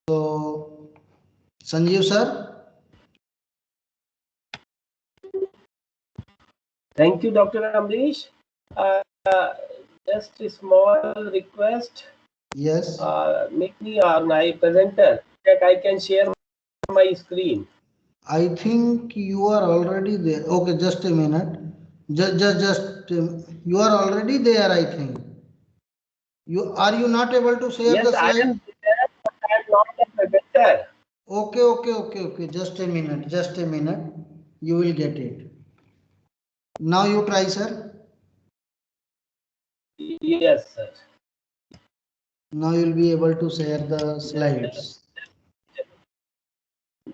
So, Sanjeev sir. Thank you, Dr. Amrish. Just a small request. Yes. Make me my presenter that I can share my screen. I think you are already there. Okay, just a minute. You are already there, I think. You not able to share Yes, the I slide? am there, but I am not a presenter. Okay. Just a minute. Just a minute. You will get it. Now you try, sir. Yes, sir. Now you will be able to share the slides.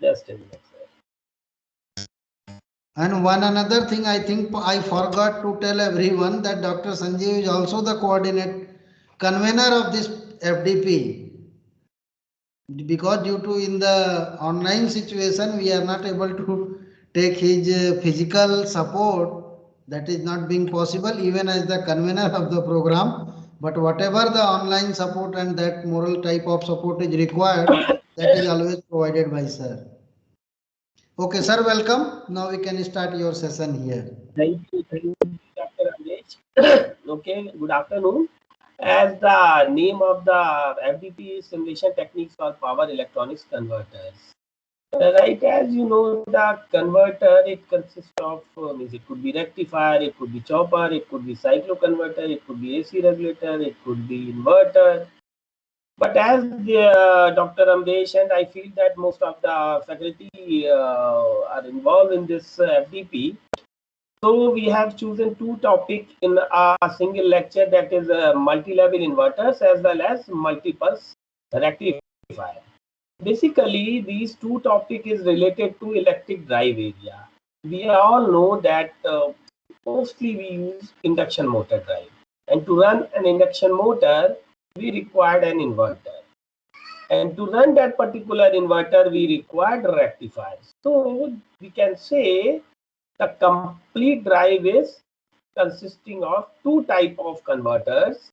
Just a minute, sir. And one another thing, I think I forgot to tell everyone that Dr. Sanjeev is also the coordinate convener of this FDP. Because due to in the online situation we are not able to take his physical support, that is not being possible even as the convener of the program, but whatever the online support and that moral type of support is required, that is always provided by sir. Okay sir, welcome. Now we can start your session here. Thank you, Dr. Amrish. Okay, good afternoon. As the name of the FDP is simulation techniques for power electronics converters. Right, as you know, the converter, it consists of it could be rectifier, it could be chopper, it could be cyclo converter, it could be AC regulator, it could be inverter. But as Dr. Amresh and I feel that most of the faculty are involved in this FDP, so we have chosen two topics in a single lecture, that is multi-level inverters as well as multi-pulse rectifier. Basically, these two topics is related to electric drive area. We all know that mostly we use induction motor drive, and to run an induction motor, we required an inverter. And to run that particular inverter, we required rectifiers. So we can say the complete drive is consisting of two type of converters.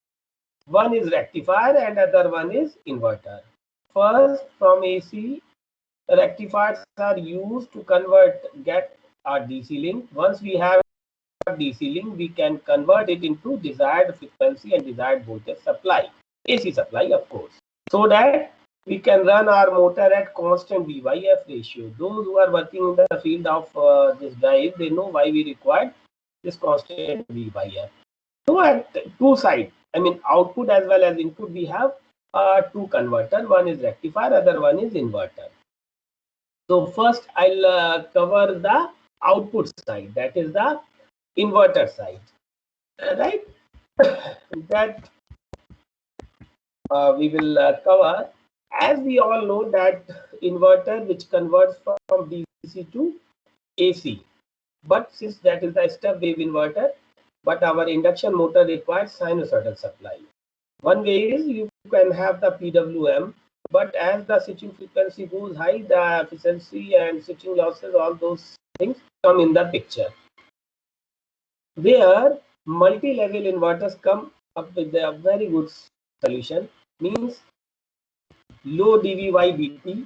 One is rectifier and other one is inverter. First, from AC, rectifiers are used to get our DC link. Once we have DC link, we can convert it into desired frequency and desired voltage supply, AC supply, of course, so that we can run our motor at constant VYF ratio. Those who are working in the field of this drive, they know why we require this constant VYF. So at two sides, I mean output as well as input, we have two converter. One is rectifier, other one is inverter. So first I'll cover the output side, that is the inverter side, right? That we will cover. As we all know that inverter which converts from DC to AC, but since that is the step wave inverter, but our induction motor requires sinusoidal supply. One way is you can have the PWM, but as the switching frequency goes high, the efficiency and switching losses, all those things come in the picture. Where multi-level inverters come up with a very good solution, means low dVy/dt.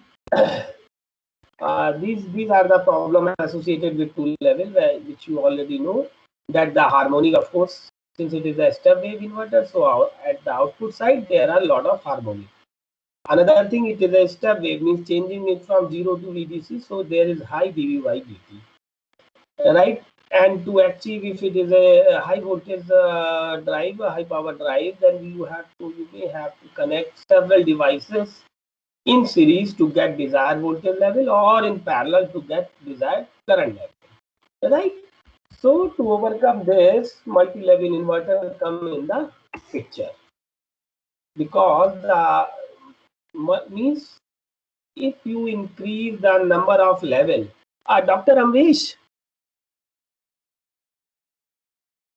These are the problem associated with two level, which you already know, that the harmonic, of course, since it is a step wave inverter, so at the output side there are a lot of harmonic. Another thing, it is a step wave, means changing it from 0 to VDC, so there is high dVy/dt, right? And to achieve, if it is a high voltage drive, a high power drive, then you may have to connect several devices in series to get desired voltage level, or in parallel to get desired current level, right? So to overcome this, multi-level inverter come in the picture, because the means if you increase the number of level, Dr. Amrish.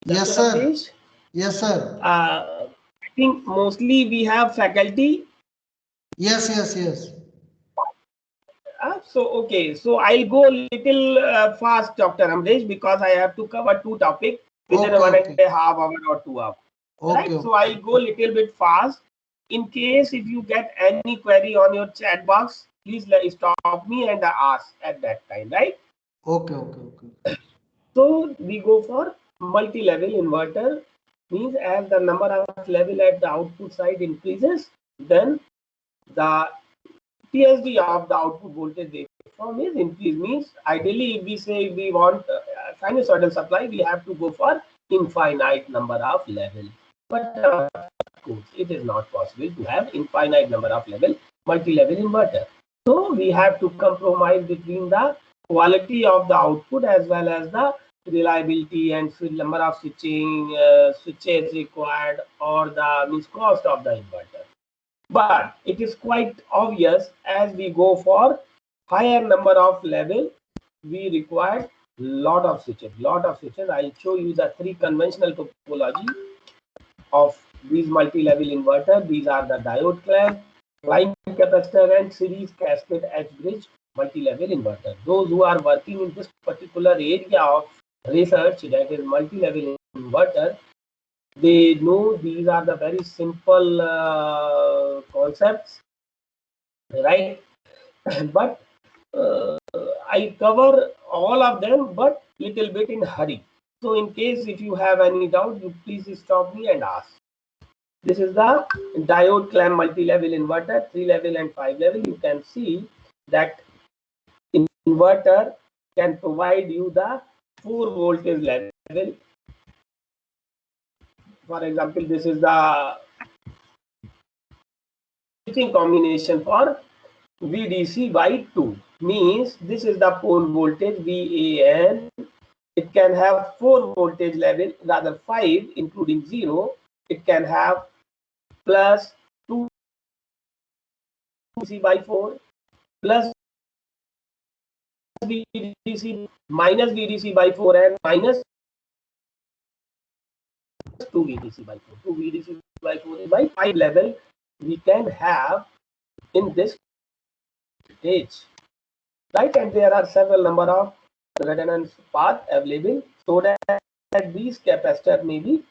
Yes Dr. sir. Amrish, Yes sir. I think mostly we have faculty. Yes. So okay, so I'll go a little fast, Dr. Amresh, because I have to cover two topics within Okay, one okay. and a half hour or 2 hours. Right? Okay, So I'll go a little bit fast. In case if you get any query on your chat box, please stop me and ask at that time, right? Okay, okay, okay. So we go for multi-level inverter, means as the number of level at the output side increases, then the TSD of the output voltage waveform is increased. Means ideally, if we say we want sinusoidal supply, we have to go for infinite number of level. But of course, it is not possible to have infinite number of level multi-level inverter. So we have to compromise between the quality of the output as well as the reliability and number of switches required, or the means cost of the inverter. But it is quite obvious, as we go for higher number of level, we require lot of switches. I'll show you the three conventional topology of these multi-level inverter. These are the diode clamp, flying capacitor, and series cascade edge bridge multi-level inverter. Those who are working in this particular area of research, that is multi-level inverter, they know these are the very simple concepts, right? But I cover all of them, but little bit in hurry. So in case if you have any doubt, you please stop me and ask. This is the diode clamp multi-level inverter, 3-level and 5-level. You can see that inverter can provide you the 4 voltage level. For example, this is the switching combination for VDC by 2, means this is the pole voltage VAN. It can have 4 voltage level, rather 5 including 0. It can have plus 2 VDC by 4 plus VDC minus VDC by 4 and minus 2 VDC by 4. 2 VDC by 4 is by 5 level we can have in this stage, right? And there are several number of resonance path available so that these capacitor may be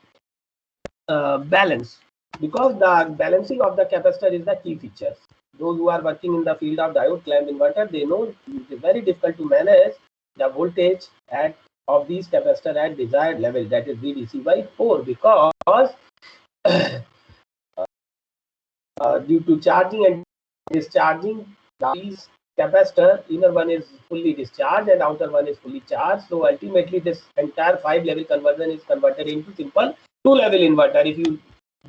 balanced, because the balancing of the capacitor is the key feature. Those who are working in the field of diode clamp inverter, they know it is very difficult to manage the voltage of these capacitor at desired level, that is VDC by 4, because due to charging and discharging, these capacitor, inner one is fully discharged and outer one is fully charged. So ultimately this entire 5-level conversion is converted into simple 2-level inverter if you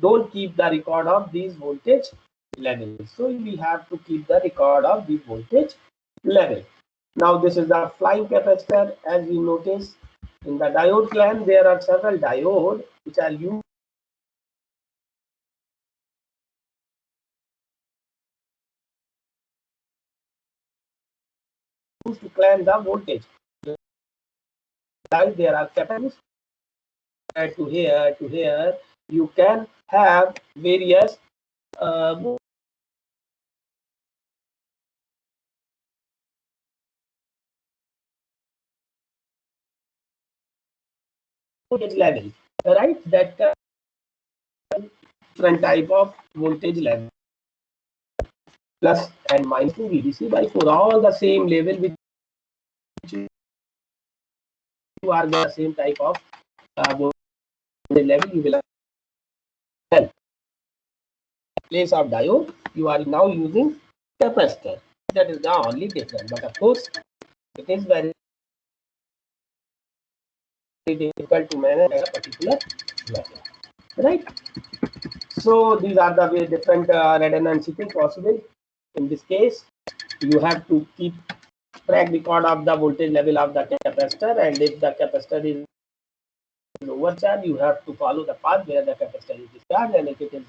don't keep the record of these voltage levels. So we have to keep the record of the voltage level. Now this is the flying capacitor. As we notice in the diode clamp, there are several diodes which are used to clamp the voltage. There are capacitors to here. You can have various voltage level, right? That different type of voltage level, plus and minus 2 VDC by 4, all the same level which you are the same type of voltage level you will have. Place of diode, you are now using capacitor. That is the only difference. But of course, it is very difficult to manage a particular level, right? So these are the way different redundancy possible. In this case, you have to keep track record of the voltage level of the capacitor, and if the capacitor is overcharged, you have to follow the path where the capacitor is discharged, and if it is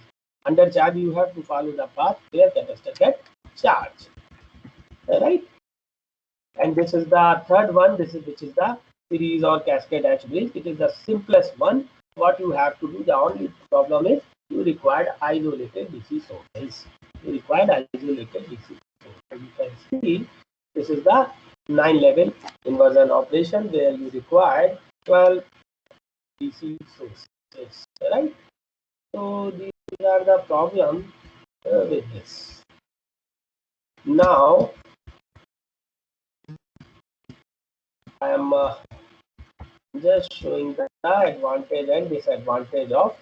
undercharged, you have to follow the path where capacitor gets charged, right? And this is the third one, which is the series or cascade edge bridge. It is the simplest one. What you have to do, the only problem is you require isolated DC sources. You require isolated DC sources. And you can see this is the 9-level inversion operation where you require 12 DC sources, right? So these are the problems with this. Now I am just showing the advantage and disadvantage of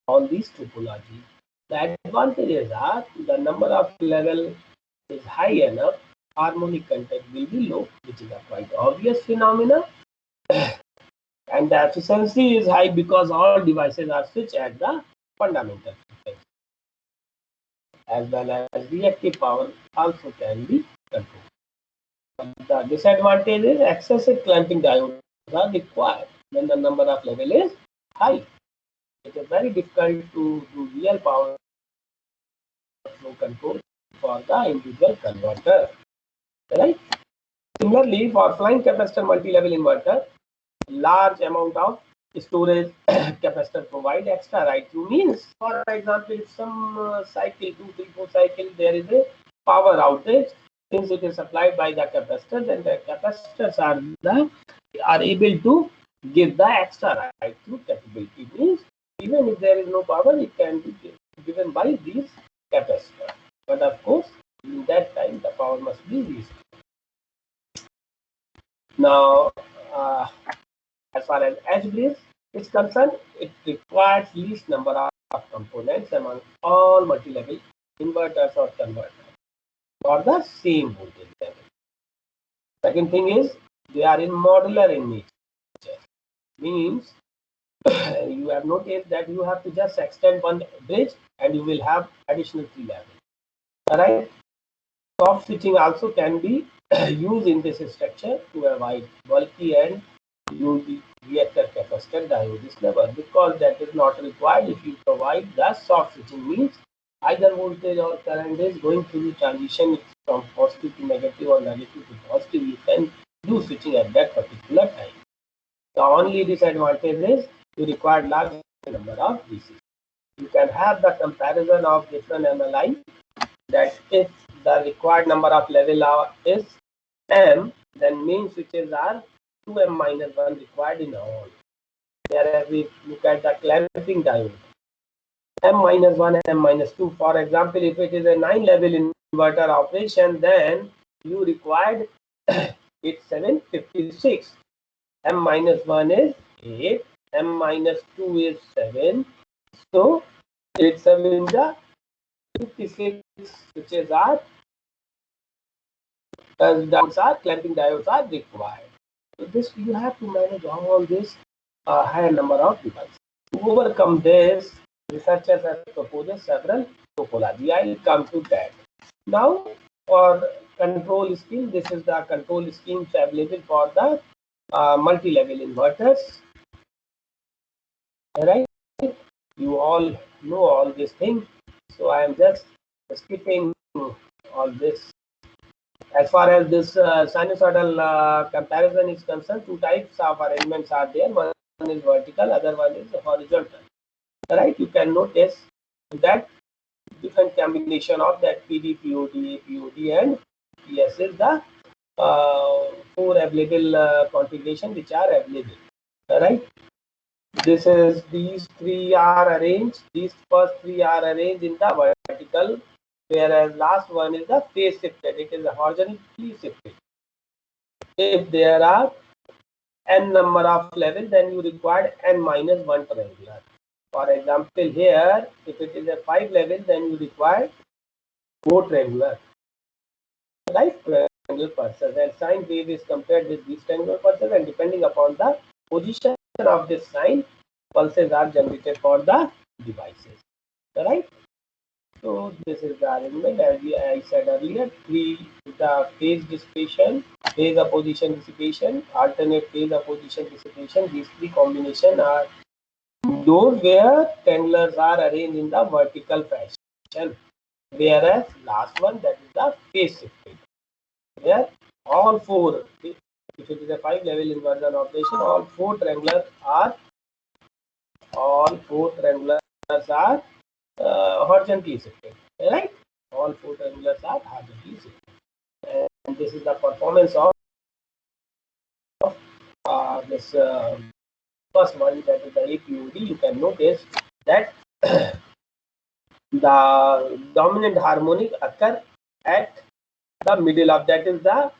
all these topology. The advantages are the number of level is high enough, harmonic content will be low, which is a quite obvious phenomena. And the efficiency is high because all devices are switched at the fundamental frequency. As well as reactive power also can be controlled. The disadvantage is excessive clamping diodes are required when the number of level is high. It is very difficult to do real power flow control for the individual converter. Right? Similarly, for flying capacitor multi-level inverter, large amount of storage capacitor provide extra write through means. For example, if some cycle 2, 3, 4 cycle there is a power outage, since it is supplied by the capacitor, then the capacitors are able to give the extra write through capability. Means even if there is no power, it can be given by these capacitors. But of course, in that time the power must be restored. Now, as far as edge bridge is concerned, it requires least number of components among all multi-level inverters or converters for the same voltage level. Second thing is they are in modular in nature. Means you have noticed that you have to just extend one bridge and you will have additional 3 levels. Alright. Soft switching also can be used in this structure to avoid bulky and UV reactor capacitor diode level, because that is not required if you provide the soft switching. Means either voltage or current is going through the transition from positive to negative or negative to positive. You can do switching at that particular time. The only disadvantage is you require large number of DCs. You can have the comparison of different MLI, that if the required number of level is M, then main switches are 2M minus 1 required in all. Whereas we look at the clamping diode, M minus 1 and M minus 2. For example, if it is a 9 level inverter operation, then you required it's 756. M minus 1 is 8, M minus 2 is 7. So 8 7 is 56 switches are clamping diodes are required. So this you have to manage all this higher number of devices. To overcome this, researchers have proposed several topology. I will come to that. Now for control scheme, this is the control schemes available for the multi-level inverters. Right? You all know all these things. So I am just skipping all this. As far as this sinusoidal comparison is concerned, 2 types of arrangements are there. One is vertical, other one is horizontal. Right? You can notice that different combination of that PD, POD, POD, and PS is the 4 available configuration which are available. Right? This is these 3 are arranged. These first 3 are arranged in the vertical, whereas last one is the phase shifted. It is horizontally shifted. If there are n number of levels, then you require n minus 1 triangular. For example, here, if it is a 5 level, then you require 4 triangular. Right? Triangular pulses, and sine wave is compared with these triangular pulses, and depending upon the position of this sine, pulses are generated for the devices. Right? So this is the arrangement, as I said earlier. 3 the phase dissipation, phase opposition dissipation, alternate phase opposition dissipation. These 3 combinations are those where triangulars are arranged in the vertical fashion, whereas last one, that is the phase shifted, where all 4, if it is a 5 level inversion operation, all 4 triangulars are horizontally shifted. Right? All 4 triangulars are horizontally shifted. And this is the performance of this first one, that is the APOD. You can notice that the dominant harmonic occur at the middle of that is the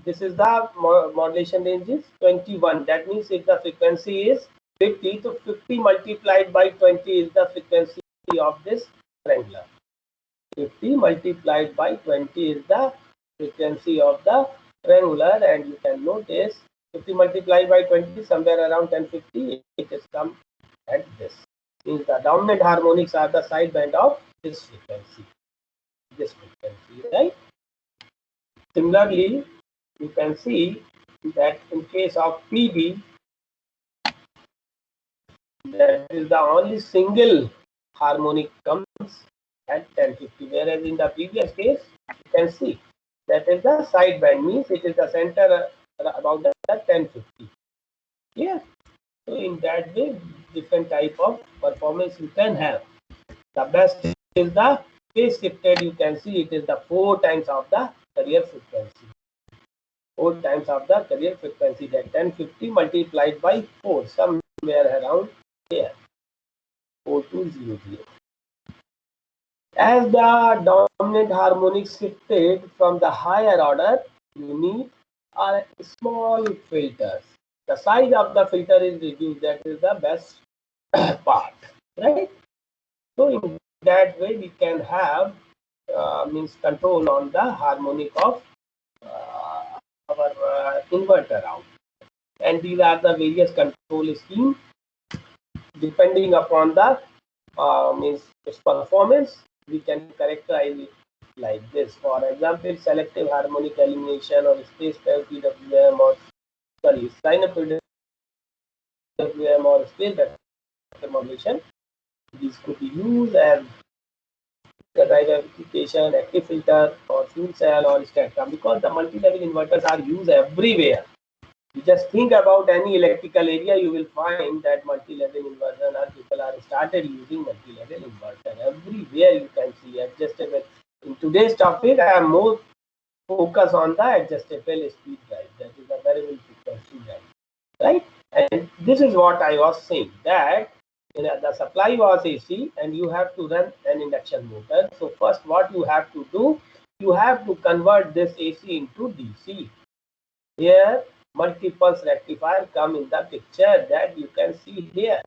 this is the modulation range is 21. That means if the frequency is 50, so 50 multiplied by 20 is the frequency of this triangular. 50 multiplied by 20 is the frequency of the triangular, and you can notice 50 multiplied by 20 somewhere around 1050 it is come at this. Means the dominant harmonics are the sideband of this frequency, right? Similarly, you can see that in case of PB, that is the only single harmonic comes at 1050, whereas in the previous case, you can see that is the sideband, means it is the center about the 1050. Yeah. So in that way, different type of performance you can have. The best is the phase shifted. You can see it is the 4 times of the carrier frequency. 4 times of the carrier frequency, that 1050 multiplied by 4, somewhere around here, 4200. As the dominant harmonic shifted from the higher order, you need a small filters. The size of the filter is reduced. That is the best part, right? So in that way, we can have means control on the harmonic of our inverter out. And these are the various control schemes depending upon the means its performance. We can characterize it like this. For example, selective harmonic elimination or space time PWM or sorry, sign up PWM or space vector modulation. These could be used as the diversification, active filter, or fuel cell or statcom, because the multi-level inverters are used everywhere. You just think about any electrical area, you will find that multi-level inverter, or people are started using multi-level inverter. Everywhere you can see adjustable. In today's topic, I am more focused on the adjustable speed drive. That is a variable frequency drive, right? And this is what I was saying, that the supply was AC and you have to run an induction motor. So first what you have to do, you have to convert this AC into DC. Here multi-pulse rectifier come in the picture, that you can see here,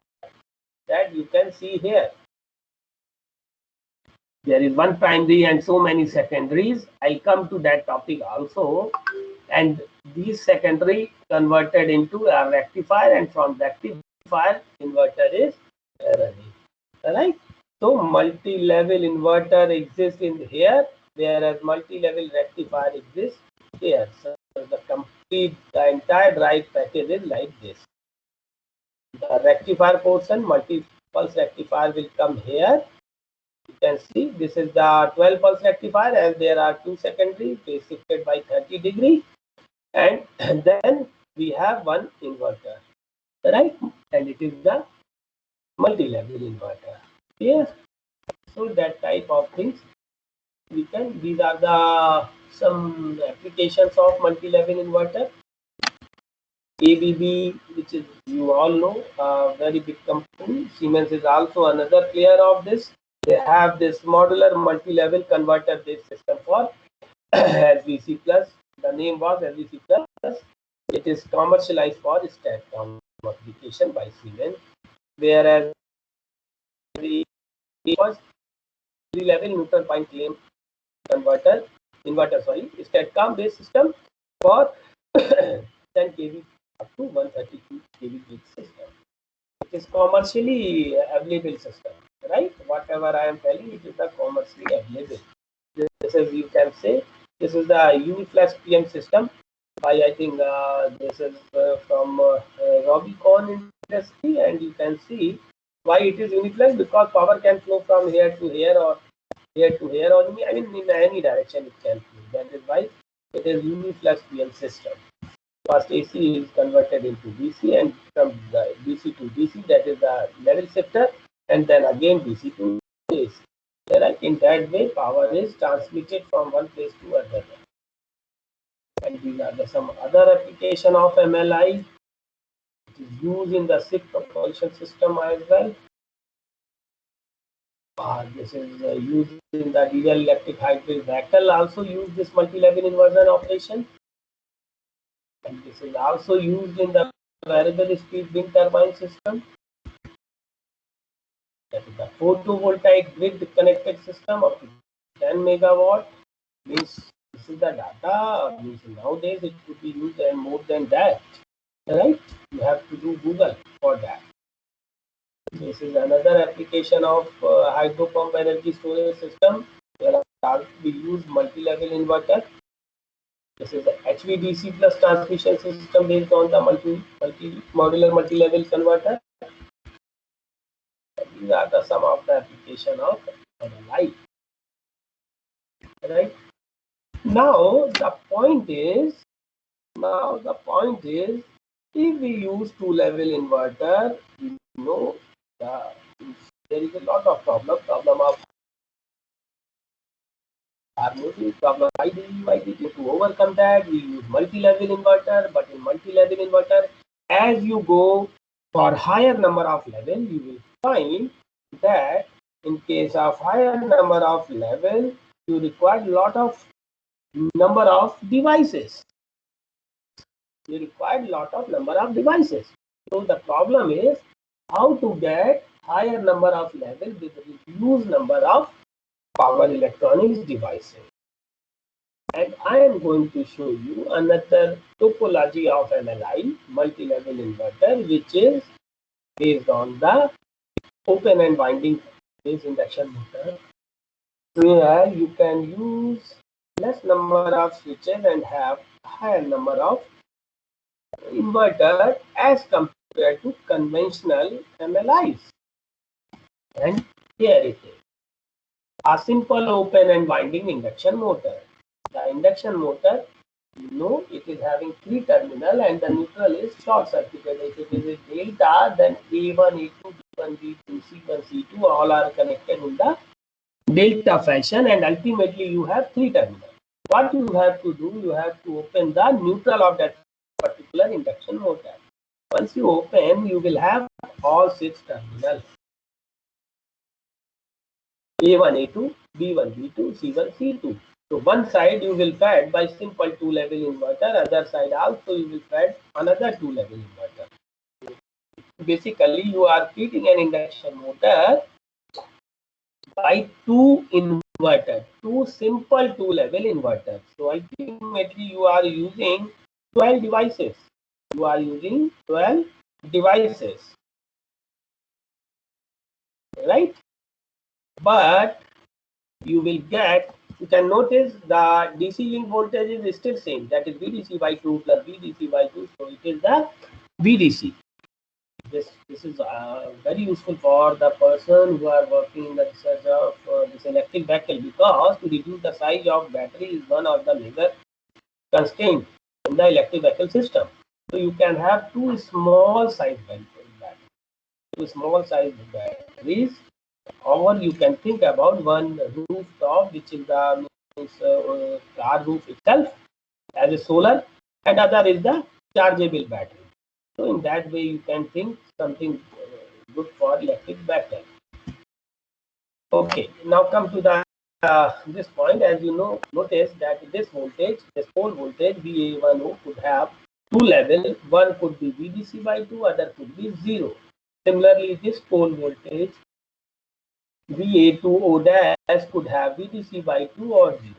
there is one primary and so many secondaries. I'll come to that topic also. And these secondary converted into a rectifier, and from rectifier inverter is running. Alright. So multi-level inverter exists in here, whereas multi-level rectifier exists here. So the entire drive package is like this. The rectifier portion, multi-pulse rectifier will come here. You can see this is the 12 pulse rectifier, and there are two secondary phase shifted by 30 degree, and then we have one inverter, right? And it is the multi-level inverter. Yes. So that type of things we can. These are the some applications of multi-level inverter. ABB, which is you all know, a very big company. Siemens is also another player of this. They have this modular multi-level converter based system for SVC plus. The name was SVC plus. It is commercialized for STATCOM application by Siemens, whereas the was 3-level neutral point claim inverter STATCOM based system for 10 kV up to 132 kV grid system. It is commercially available system, right? Whatever I am telling, it is the commercially available. This is, you can say, this is the Uniflex PM system. I think this is from Robicon industry, and you can see why it is Uniflex, because power can flow from here to here or here to here only. I mean, in any direction it can flow. That is why it is Uniflex PM system. First AC is converted into DC, and from the DC to DC, that is the level shifter, and then again DC to AC. Right? In that way, power is transmitted from one place to another. And these are some other application of MLI. It is used in the SIP propulsion system as well. This is used in the diesel electric hybrid vehicle, also use this multi-level inversion operation. And this is also used in the variable speed wind turbine system. That is the photovoltaic grid connected system up to 10 megawatt. Means this is the data. Means nowadays it could be used and more than that. Right? You have to do Google for that. This is another application of hydro pump energy storage system. Where we use multi-level inverter. This is a HVDC plus transmission system based on the modular multi-level converter. These are the some of the application of MLI. Right. Now the point is, if we use two-level inverter, we know there is a lot of problem of harmony, problem IDE. To overcome that, we use multi-level inverter. But in multi-level inverter, as you go for higher number of level, you will find that in case of higher number of level, you require lot of number of devices. You require lot of number of devices. So the problem is how to get higher number of level with reduced number of power electronics devices. And I am going to show you another topology of MLI, multi-level inverter, which is based on the open and winding phase induction motor, where you can use less number of switches and have higher number of inverter as compared to conventional MLIs. And here it is, a simple open and winding induction motor. The induction motor, you know, it is having 3 terminal and the neutral is short circuited. If it is a delta, then A1, A2, B1, B2, C1, C2 all are connected in the delta fashion, and ultimately you have 3 terminals. What you have to do, you have to open the neutral of that particular induction motor. Once you open, you will have all 6 terminals. A1, A2, B1, B2, C1, C2. So one side you will fed by simple 2-level inverter, other side also you will fed another 2-level inverter. Basically, you are feeding an induction motor by 2 inverters, 2 simple 2-level inverters. So ultimately you are using 12 devices. You are using 12 devices, right? But you will get, you can notice the DC link voltage is still same, that is VDC by 2 plus VDC by 2, so it is the VDC. This is very useful for the person who are working in the research of this electric vehicle, because to reduce the size of battery is one of the major constraints in the electric vehicle system. So you can have 2 small size batteries, 2 small size batteries, or you can think about one rooftop, which is the car roof itself as a solar, and other is the chargeable battery. So in that way, you can think something good for electric vehicle. Okay, now come to the this point. As you know, notice that this voltage, this pole voltage VA10 could have 2 levels. One could be VDC by 2, other could be 0. Similarly, this pole voltage VA20 dash could have VDC by 2 or 0.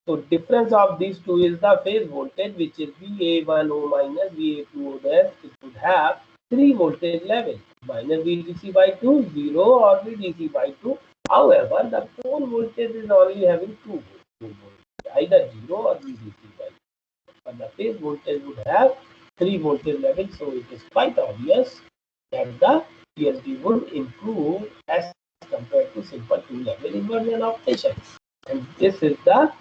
So difference of these two is the phase voltage, which is VA10 minus VA20 dash. It could have 3 voltage levels, minus VDC by 2, 0 or VDC by 2. However, the pole voltage is only having 2 voltage, either 0 or VDC by 2. But the phase voltage would have 3 voltage levels, so it is quite obvious that the PSD would improve as compared to simple 2-level inversion operation. And this is the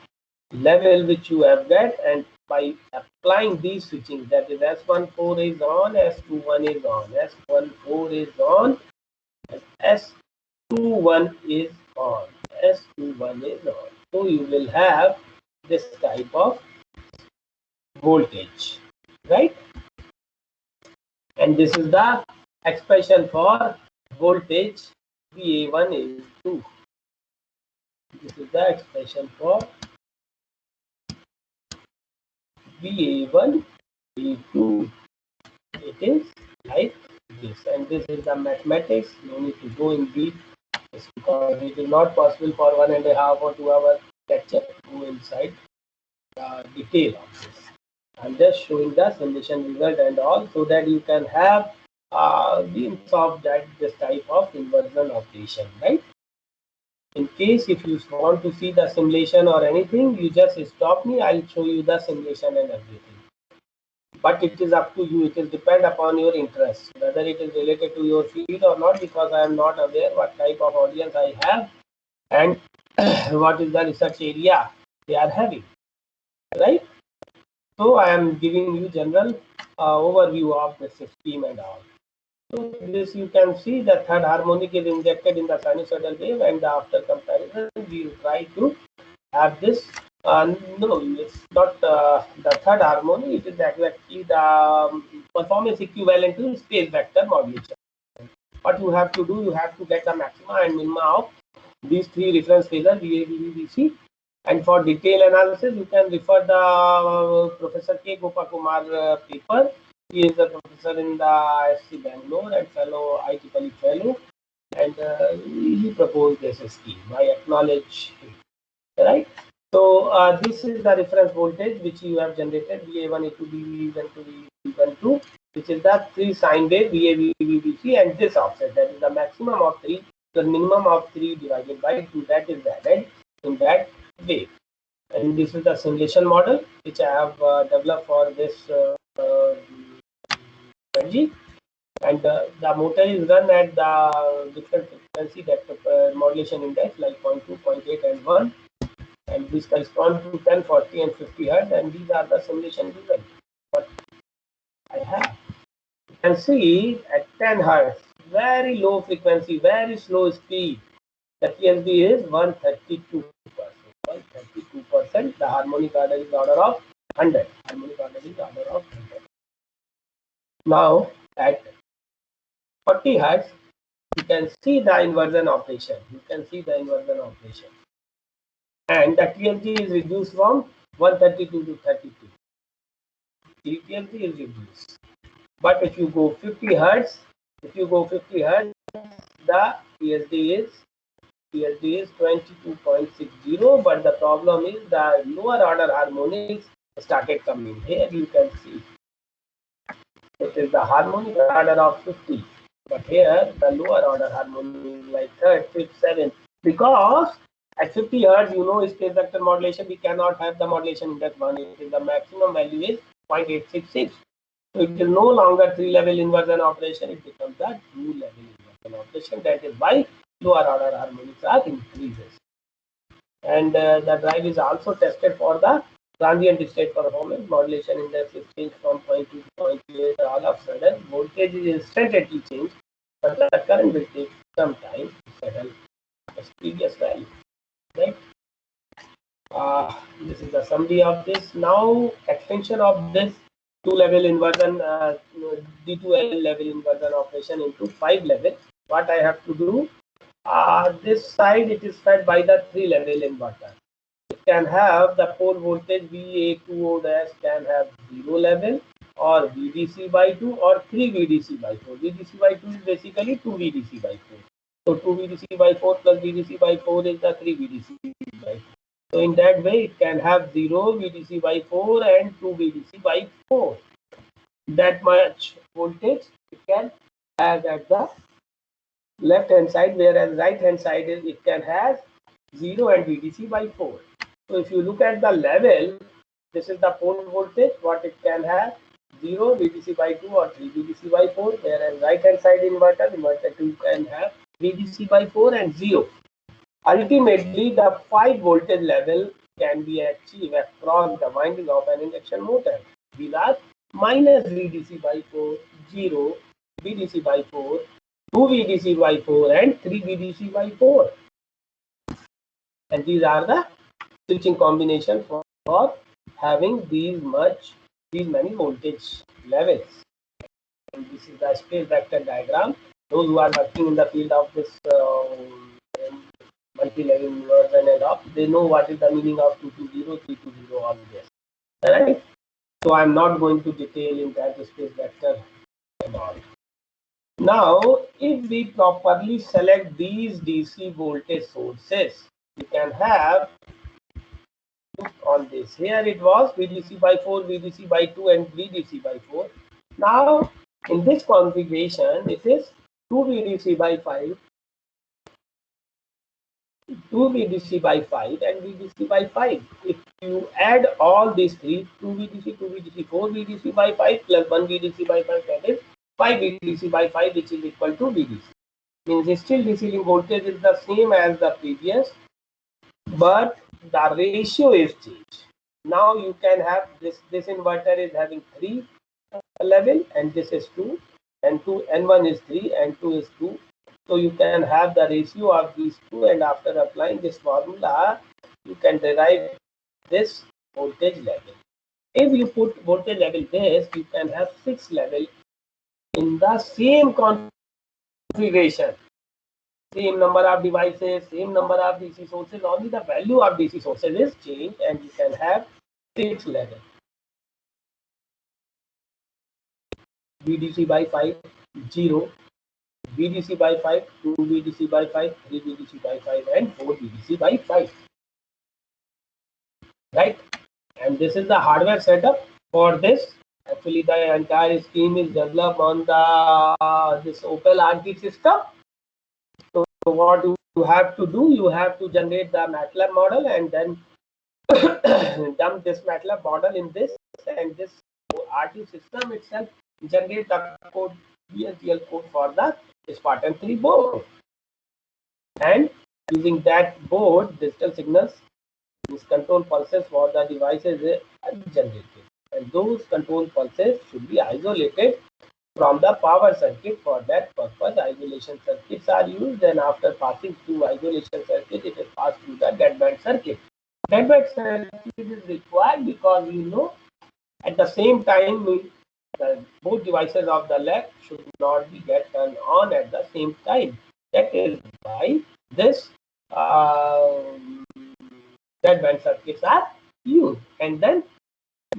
level which you have got, and by applying these switching, that is S14 is on, S21 is on, S14 is on, and S21 is on, S21 is on. So you will have this type of voltage, right? And this is the expression for voltage VA1 is 2. This is the expression for VA1, V2. It is like this, and this is the mathematics. No need to go in deep, because it is not possible for 1.5 or 2 hour lecture to go inside the detail of this. I'm just showing the simulation result and all, so that you can have glimpse of that this type of inversion operation, right? In case if you want to see the simulation or anything, you just stop me. I'll show you the simulation and everything. But it is up to you. It is depend upon your interest, whether it is related to your field or not, because I am not aware what type of audience I have and what is the research area they are having, right? So I am giving you general overview of the scheme and all. So this you can see the third harmonic is injected in the sinusoidal wave, and after comparison we will try to have this. No, it's not the third harmony. It is exactly the performance equivalent to space vector modulation. What you have to do, you have to get the maxima and minima of these three reference phasors VA, VB, VC. And for detailed analysis, you can refer the Professor K. Gopakumar paper. He is a professor in the ISC Bangalore and fellow IEEE fellow, and he proposed this scheme. I acknowledge him, right? So this is the reference voltage which you have generated VA1, A2, VB1, VB1, which is the three sine wave VA, VB, VC, and this offset, that is the maximum of 3, the minimum of 3 divided by 2, that is added in that wave. And this is the simulation model which I have developed for this energy. And the motor is run at the different frequency that modulation index like 0.2, 0.8, and 1. And this corresponds to 10, 40, and 50 hertz. And these are the simulation results. What I have. You can see at 10 hertz, very low frequency, very slow speed. The TSD is 132%. 132%. The harmonic order is order of 100. Harmonic order is order of 100. Now at 40 hertz, you can see the inversion operation. You can see the inversion operation. And the TLG is reduced from 132 to 32. TLG is reduced. But if you go 50 hertz, the TSD is 22.60. But the problem is the lower order harmonics started coming. Here you can see it is the harmonic order of 50. But here the lower order harmonic like third, fifth, seventh, because at 50 hertz, you know, space vector modulation, we cannot have the modulation index 1. It is the maximum value is 0.866. So it is no longer 3-level inversion operation. It becomes a 2-level inversion operation. That is why lower order harmonics are increases. And the drive is also tested for the transient state performance. Modulation index is changed from 0.2 to 0.8. All of a sudden, voltage is instantly changed, but the current will take some time to settle its previous value. Right. This is the summary of this. Now, extension of this 2-level inversion, D2L level inversion operation into 5-level. What I have to do? This side it is fed by the 3-level inverter. It can have the pole voltage VA2O- can have 0 level, or VDC by 2, or 3 VDC by 4. VDC by 2 is basically 2 VDC by 4. So 2 VDC by 4 plus VDC by 4 is the 3 VDC by 4. So in that way, it can have 0 VDC by 4 and 2 VDC by 4. That much voltage it can have at the left hand side, whereas right hand side is it can have 0 and VDC by 4. So if you look at the level, this is the pole voltage, what it can have 0 VDC by 2 or 3 VDC by 4, whereas right hand side inverter 2 can have VDC by 4 and 0. Ultimately, the 5 voltage level can be achieved across the winding of an induction motor. These are minus VDC by 4, 0, VDC by 4, 2 VDC by 4, and 3 VDC by 4. And these are the switching combination for having these many voltage levels. And this is the space vector diagram. Those who are working in the field of this multi-level inversion and all, they know what is the meaning of 220, 320, all this. Right? So I'm not going to detail in that space vector and all. Now, if we properly select these DC voltage sources, we can have, look on this. Here it was VDC by 4, VDC by 2, and VDC by 4. Now, in this configuration, it is 2 VDC by 5, 2 VDC by 5, and VDC by 5. If you add all these three, 2 VDC, 2 VDC, 4 VDC by 5 plus 1 VDC by 5, that is 5 VDC by 5, which is equal to VDC. Means still DC link voltage is the same as the previous, but the ratio is changed. Now you can have this inverter is having 3 level, and this is 2, and 2, N1 is 3 and 2 is 2. So you can have the ratio of these two, and after applying this formula, you can derive this voltage level. If you put voltage level this, you can have 6 level in the same configuration. Same number of devices, same number of DC sources, only the value of DC sources is changed, and you can have 6 level. VDC by 5, 0. VDC by 5, 2 VDC by 5, 3 VDC by 5, and 4 VDC by 5. Right? And this is the hardware setup for this. Actually, the entire scheme is developed on the this Opel RT system. So what you have to do, you have to generate the MATLAB model and then dump this MATLAB model in this, and this RT system itself generate the code, VHDL code for the Spartan 3 board. And using that board, digital signals, these control pulses for the devices are generated. And those control pulses should be isolated from the power circuit. For that purpose, isolation circuits are used, and after passing through isolation circuit, it is passed through the deadband circuit. Deadband circuit is required because at the same time both devices of the lab should not be get turned on at the same time. That is why this deadband circuits are used, and then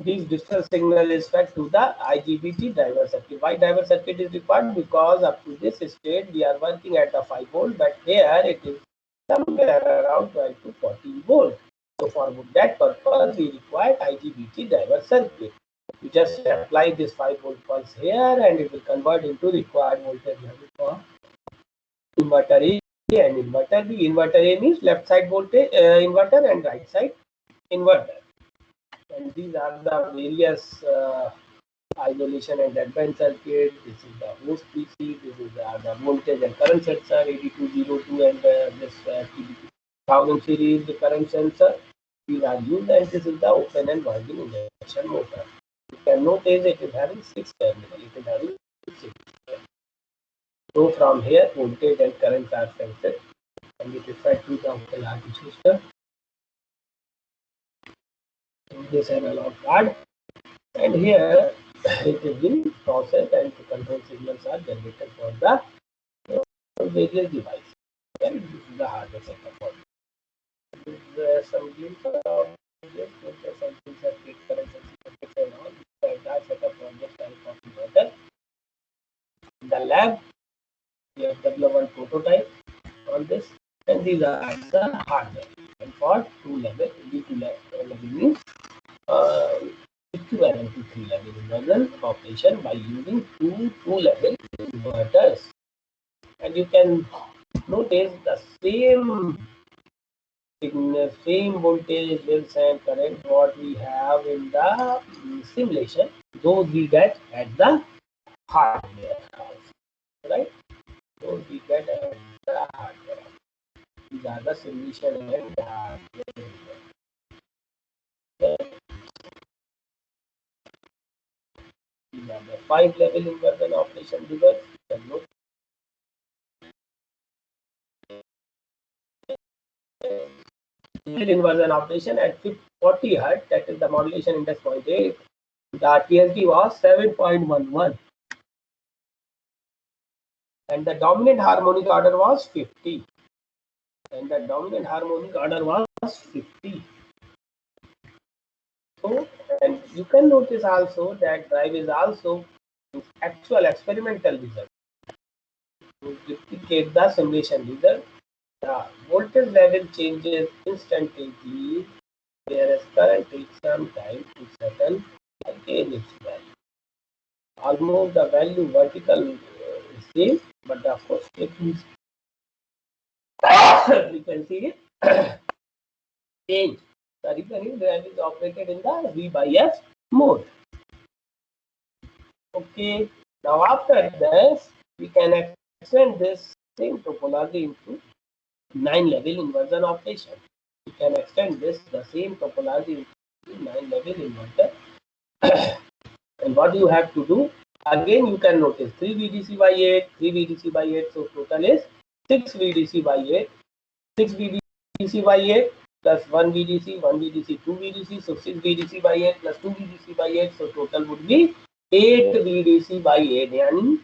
these digital signal is fed to the IGBT driver circuit. Why driver circuit is required? Because up to this state we are working at a 5 volt, but here it is somewhere around 12 to 14 volt. So for that purpose we require IGBT driver circuit. You just apply this 5 volt pulse here, and it will convert into required voltage level for inverter A and inverter B. Inverter A means left side voltage inverter and right side inverter. And these are the various isolation and deadband circuit. This is the host PC. This is the voltage and current sensor 8202, and this TB1000 series the current sensor. These are used, and this is the open and winding induction motor. You can notice it is having 6 terminals. It is having 6. So from here, voltage and current are sensed, and it is fed to the Opel RT system. This analog card, and here it is being processed, and the control signals are generated for the various devices. And this is the hardware setup for it. This is some glimpse of this, something circuit, current circuit, and all. The entire setup for this type of inverter. In the lab, we have developed one prototype on this, and these are the hardware. And for 2 level, D2 level means equivalent to 3 level inversion operation by using two level inverters. And you can notice the same signal, same voltage, levels and current what we have in the simulation, those we get at the hardware house, right? Those we get at the hardware. These are the simulation and hardware. These are the 5 level inversion operation device. Inversion operation at 40 Hz, that is the modulation index 0.8. The TSD was 7.11, and the dominant harmonic order was 50. and the dominant harmonic order was 50. So, and you can notice also that drive is also actual experimental result. To replicate the simulation result, the voltage level changes instantly, whereas current takes some time to settle again its value. Almost the value vertical is same, but the of course frequency frequency is change. The reason is that it is operated in the V by S mode. Okay. Now after this, we can extend this same topology into 9-level inversion operation. We can extend this the same topology into 9-level inverter. And what you have to do? Again, you can notice 3 VDC by 8, 3 VDC by 8. So total is 6 VDC by 8. 6 VDC by 8 plus 1 VDC, 1 VDC, 2 VDC. So 6 VDC by 8 plus 2 VDC by 8. So total would be 8 VDC by 8. Yani,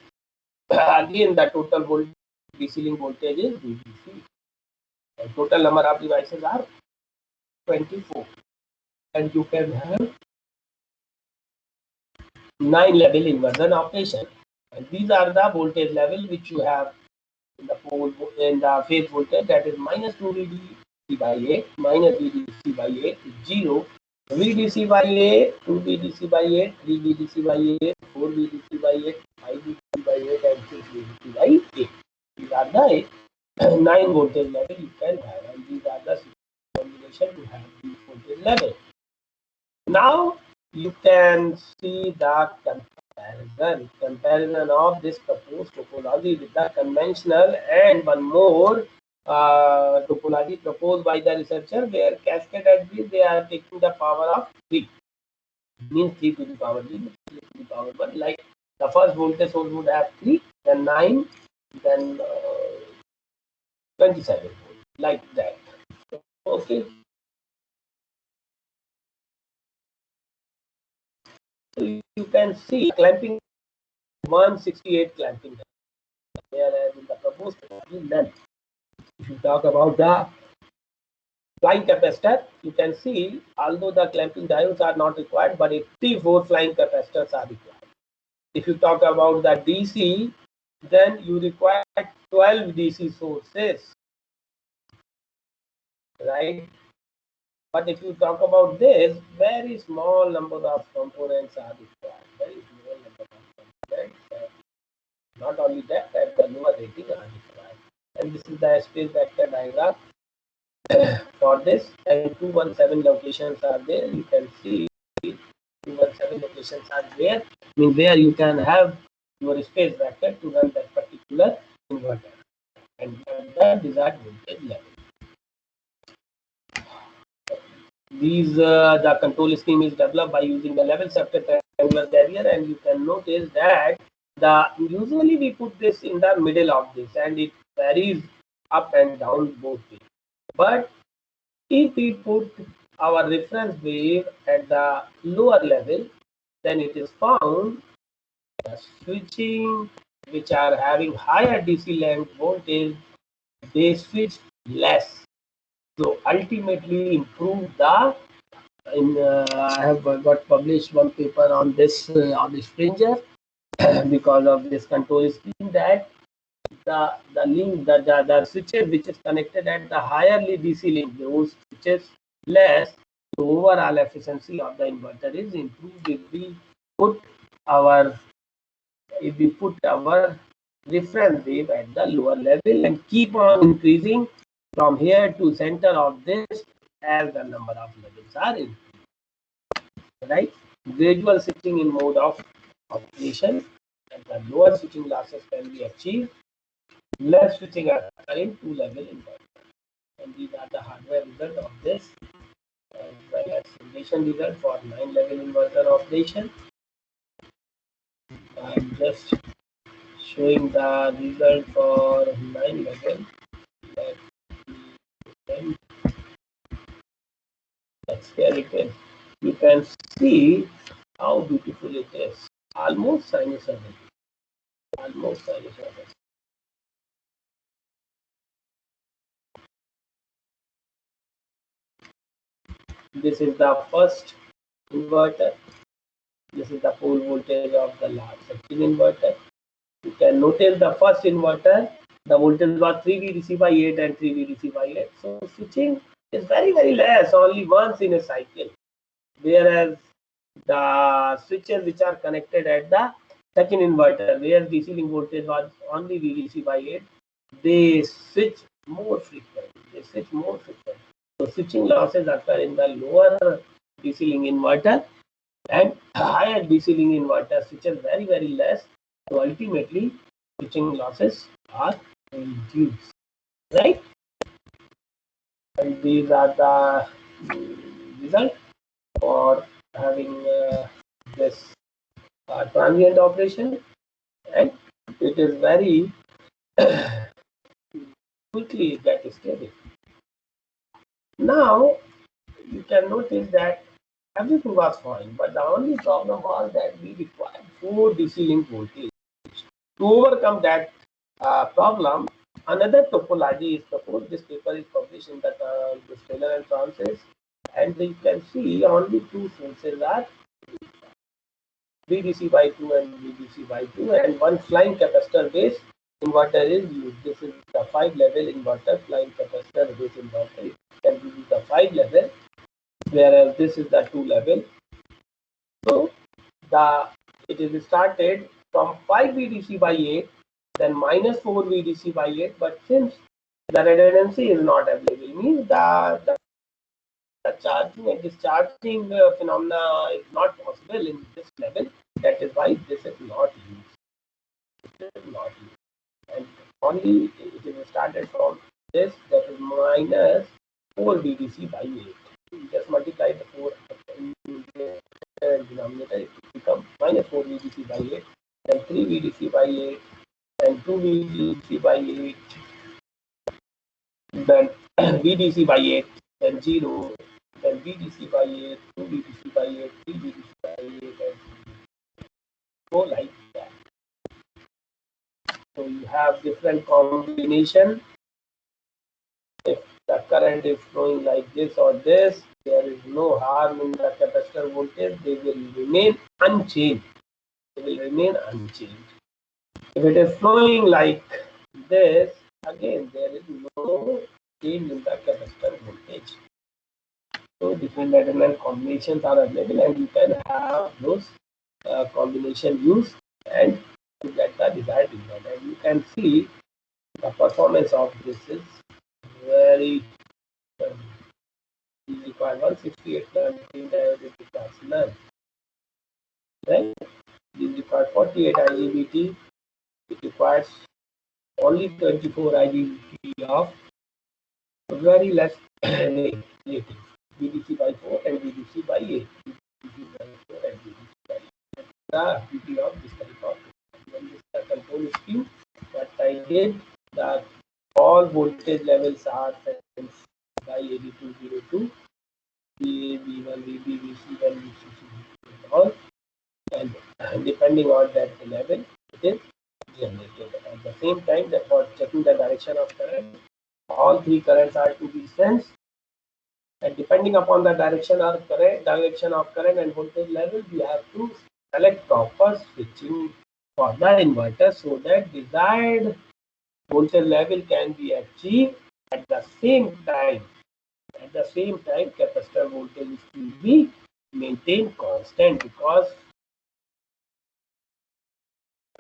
again, the total voltage, DC link voltage is VDC. And total number of devices are 24. And you can have 9-level inversion operation. And these are the voltage level which you have in the pole in the phase voltage, that is minus 2 VDC by 8, minus VDC by 8 is 0, VDC by 8, 2 VDC by 8, 3 VDC by 8, 4 VDC by 8, 5 VDC by 8 and 6 VDC by 8. These are the 9 voltage level you can have, and these are the combination to have these voltage level. Now you can see the comparison of this proposed topology with the conventional, and one more topology proposed by the researcher, where cascade at this they are taking the power of 3, means 3 to the power 3, 3 to the power 1. Like the first voltage source would have 3, then 9, then 27 volts, like that. Okay. So you can see clamping 168 clamping, whereas in the proposed topology none. If you talk about the flying capacitor, you can see although the clamping diodes are not required, but 84 flying capacitors are required. If you talk about the DC, then you require 12 DC sources, right? But if you talk about this, very small number of components are required. Very small number of components. Not only that, at the lower rating are required. And this is the space vector diagram for this, and 217 locations are there. You can see 217 locations are there, means where you can have your space vector to run that particular inverter and the desired voltage level. These the control scheme is developed by using the level shifted triangular carrier, and you can notice that the usually we put this in the middle of this, and it varies up and down both ways. But if we put our reference wave at the lower level, then it is found the switching which are having higher DC length voltage, they switch less. So ultimately improve the I have got published one paper on this on the Springer because of this control scheme, that the link the switches which is connected at the higher DC link, those switches less, the overall efficiency of the inverter is improved if we put our reference wave at the lower level and keep on increasing from here to center of this as the number of levels are increased. Right? Gradual switching in mode of operation, and the lower switching losses can be achieved. Less switching are in 2-level inverter. And these are the hardware result of this, as well as simulation result for 9-level inverter operation. I'm just showing the result for 9-level. That's here it is. You can see how beautiful it is. Almost sinusoidal. Almost sinusoidal. This is the first inverter. This is the pole voltage of the large second inverter. You can notice the first inverter, the voltage was 3 VDC by 8 and 3 VDC by 8. So switching is very less, only once in a cycle. Whereas the switches which are connected at the second inverter, where DC link voltage was only VDC by 8, they switch more frequent. So switching losses occur in the lower DC link inverter, and higher DC link inverter switches very less. So ultimately, switching losses are reduced, right? And these are the results for having this transient operation, and it is very quickly get stable. Now you can notice that everything was fine, but the only problem was that we required 4 DC link voltage. To overcome that problem, another topology is proposed. This paper is published in the Taylor and Francis, and you can see only two sources are VDC by 2 and VDC by 2, and one flying capacitor based inverter is used. This is the 5-level inverter, flying capacitor based inverter. You can use the 5-level, whereas this is the 2-level. So it is started from 5 VDC by 8, then minus 4 VDC by 8, but since the redundancy is not available, means the charging and discharging phenomena is not possible in this level. That is why this is not used. And only it is started from this, that is minus 4 VDC by 8. You just multiply the 4 in the denominator, it becomes minus 4 VDC by 8, then 3 VDC by 8, then 2 VDC by 8, then VDC by 8, then 0, then VDC by 8, 2 VDC by 8, 3 VDC by 8, and go like that. So you have different combination. If the current is flowing like this or this, there is no harm in the capacitor voltage. They will remain unchanged. If it is flowing like this, again there is no change in the capacitor voltage. So different redundant combinations are available, and you can have those combination used and to get the desired result. And you can see the performance of this is very you require 168 turns, it requires none. Right? You require 48 IGBT, it requires only 24 IGBT of very less rating. VDC by 4 and VDC by 8. VDC by 4 and VDC by 8. The beauty of this type of when this control scheme, what I did, that all voltage levels are set by AD202, VA, V1, VB, VC1, VCC, all, and depending on that level, it is generated. At the same time, that for checking the direction of current, all three currents are to be sensed, and depending upon the direction of current and voltage level, you have to select proper switching for the inverter so that desired voltage level can be achieved at the same time. At the same time, capacitor voltage is to be maintained constant, because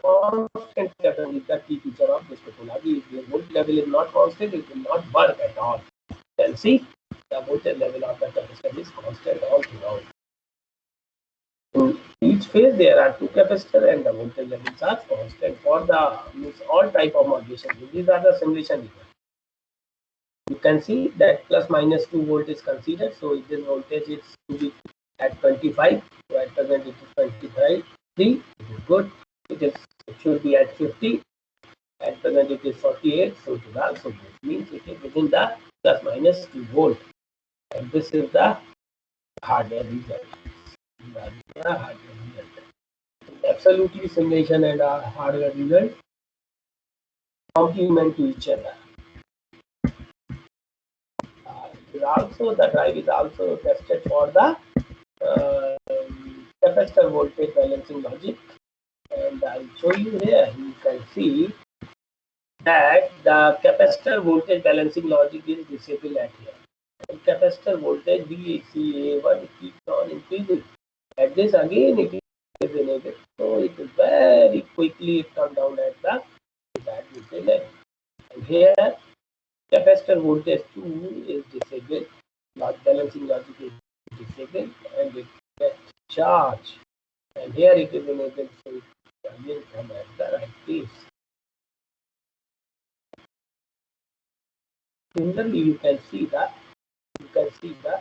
constant capacitor is the key feature of this topology. If your voltage level is not constant, it will not work at all. You can see the voltage level of the capacitor is constant all throughout. In each phase, there are two capacitors and the voltage levels are constant for the all type of modulation. These are the simulation results. You can see that plus minus 2 volt is considered, so this voltage is to be at 25. So at present it is 23. It is good. It should be at 50. At present it is 48. So it is also good. Means it is within the plus minus 2 volt. And this is the hardware result. Absolutely, simulation and hardware result complement to each other. also the drive is also tested for the capacitor voltage balancing logic, and I'll show you here. You can see that the capacitor voltage balancing logic is disabled at here. And capacitor voltage VCA1 keeps on increasing. At this again it is enabled, so it is very quickly come down at the that voltage level. And here capacitor voltage 2 is disabled, balancing logic is disabled, and it gets charged. And here it is enabled, so it again come at the right place. Similarly, you can see the translator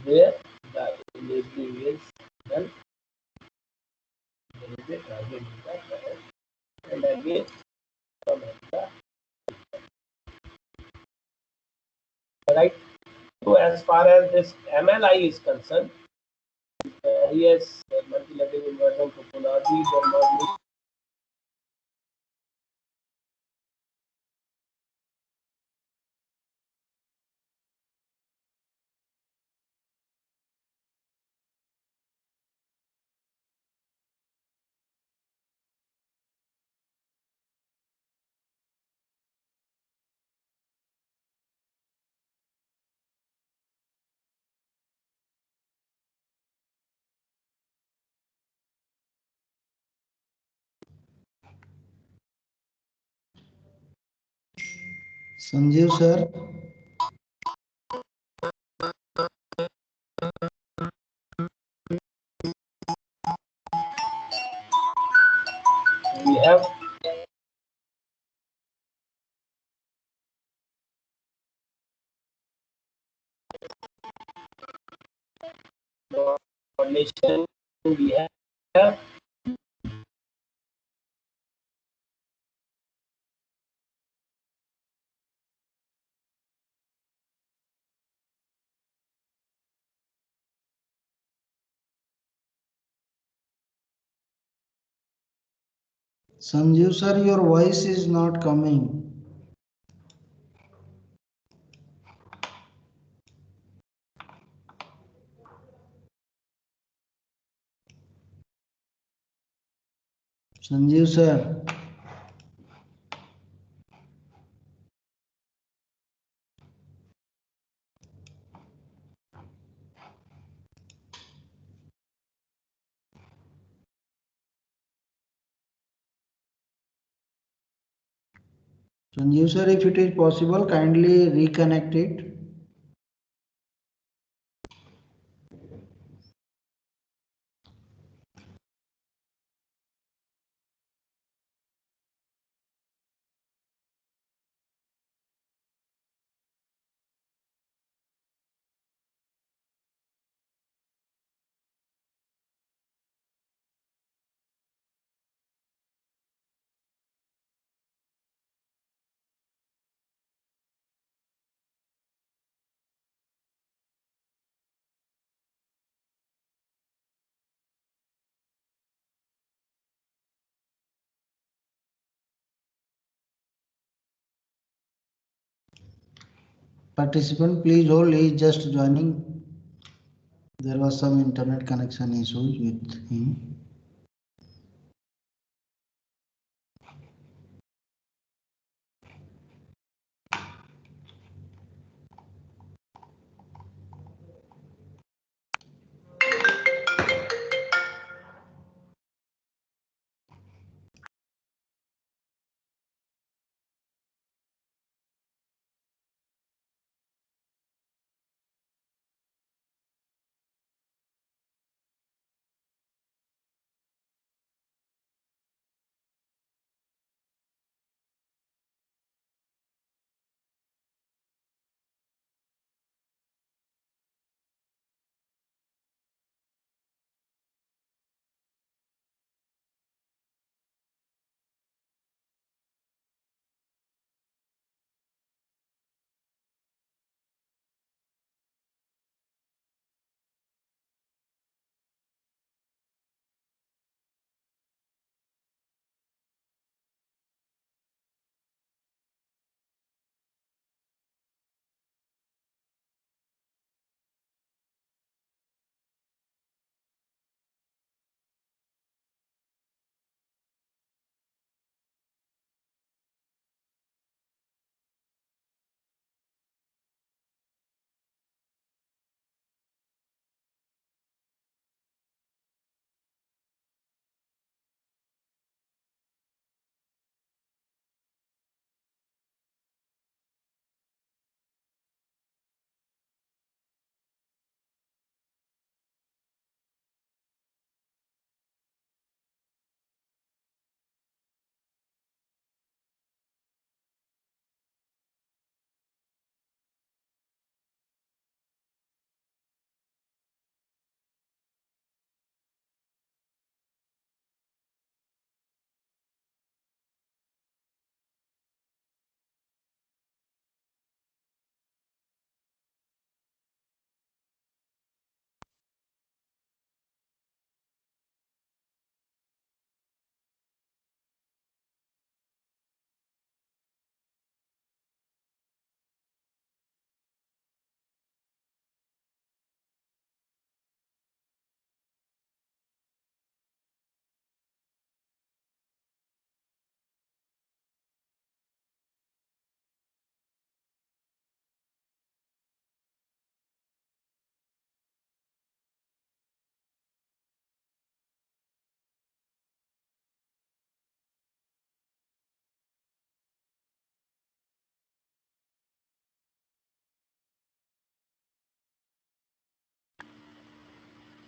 where the enabling is done. There is a target data and again come at the right. So as far as this MLI is concerned, various multi-level inversion topologies and modeling. Sanjeev sir. We have modulation, we have Sanjeev sir, your voice is not coming. Sanjeev sir. Sanjeev sir, if it is possible, kindly reconnect it. Participant, please hold. He is just joining. There was some internet connection issues with him.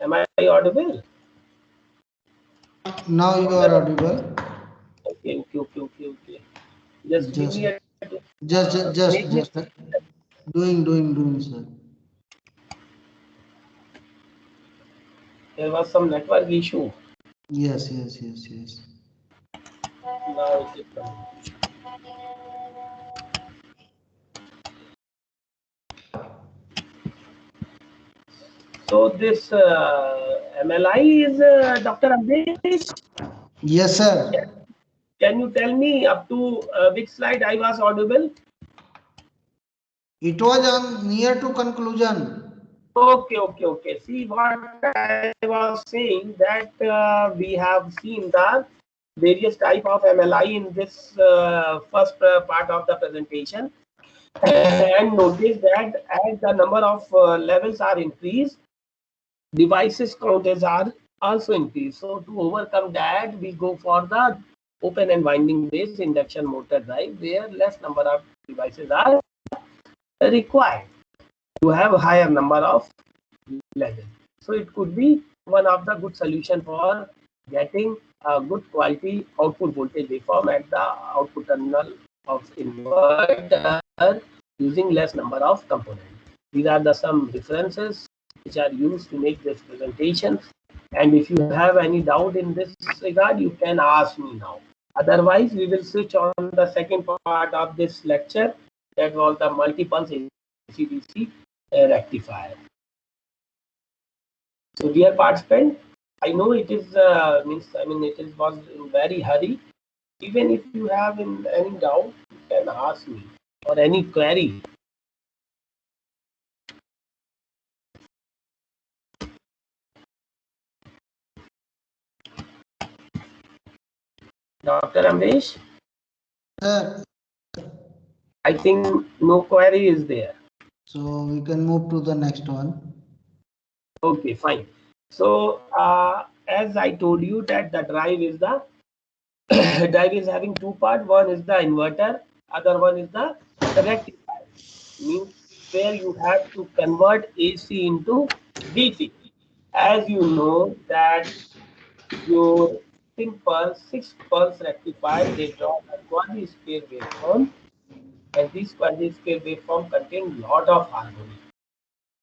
Am I audible? Now you are audible. Okay. Just give me a Just doing, sir. There was some network issue. Yes. Now it is coming. So this MLI is Dr. Ambesh. Yes, sir. Can you tell me up to which slide I was audible? It was on near to conclusion. Okay. See what I was saying, that we have seen the various type of MLI in this first part of the presentation, and notice that as the number of levels are increased, devices counters are also increased. So to overcome that, we go for the open and winding based induction motor drive, where less number of devices are required to have a higher number of levels. So it could be one of the good solution for getting a good quality output voltage waveform at the output terminal of inverter using less number of components. These are the some references which are used to make this presentation. And if you have any doubt in this regard, you can ask me now. Otherwise, we will switch on the second part of this lecture, that was the multi-pulse AC/DC rectifier. So, dear participant, I know it is it was in very hurry. Even if you have any doubt, you can ask me, or any query. Dr. Ambesh, Sir. I think no query is there. So we can move to the next one. Okay, fine. So as I told you that the drive is the drive is having two parts. One is the inverter, other one is the rectifier. Means where you have to convert AC into DC. As you know that your simple 6 pulse rectifier, they draw a quasi-square waveform, and this quasi-square waveform contains lot of harmonics.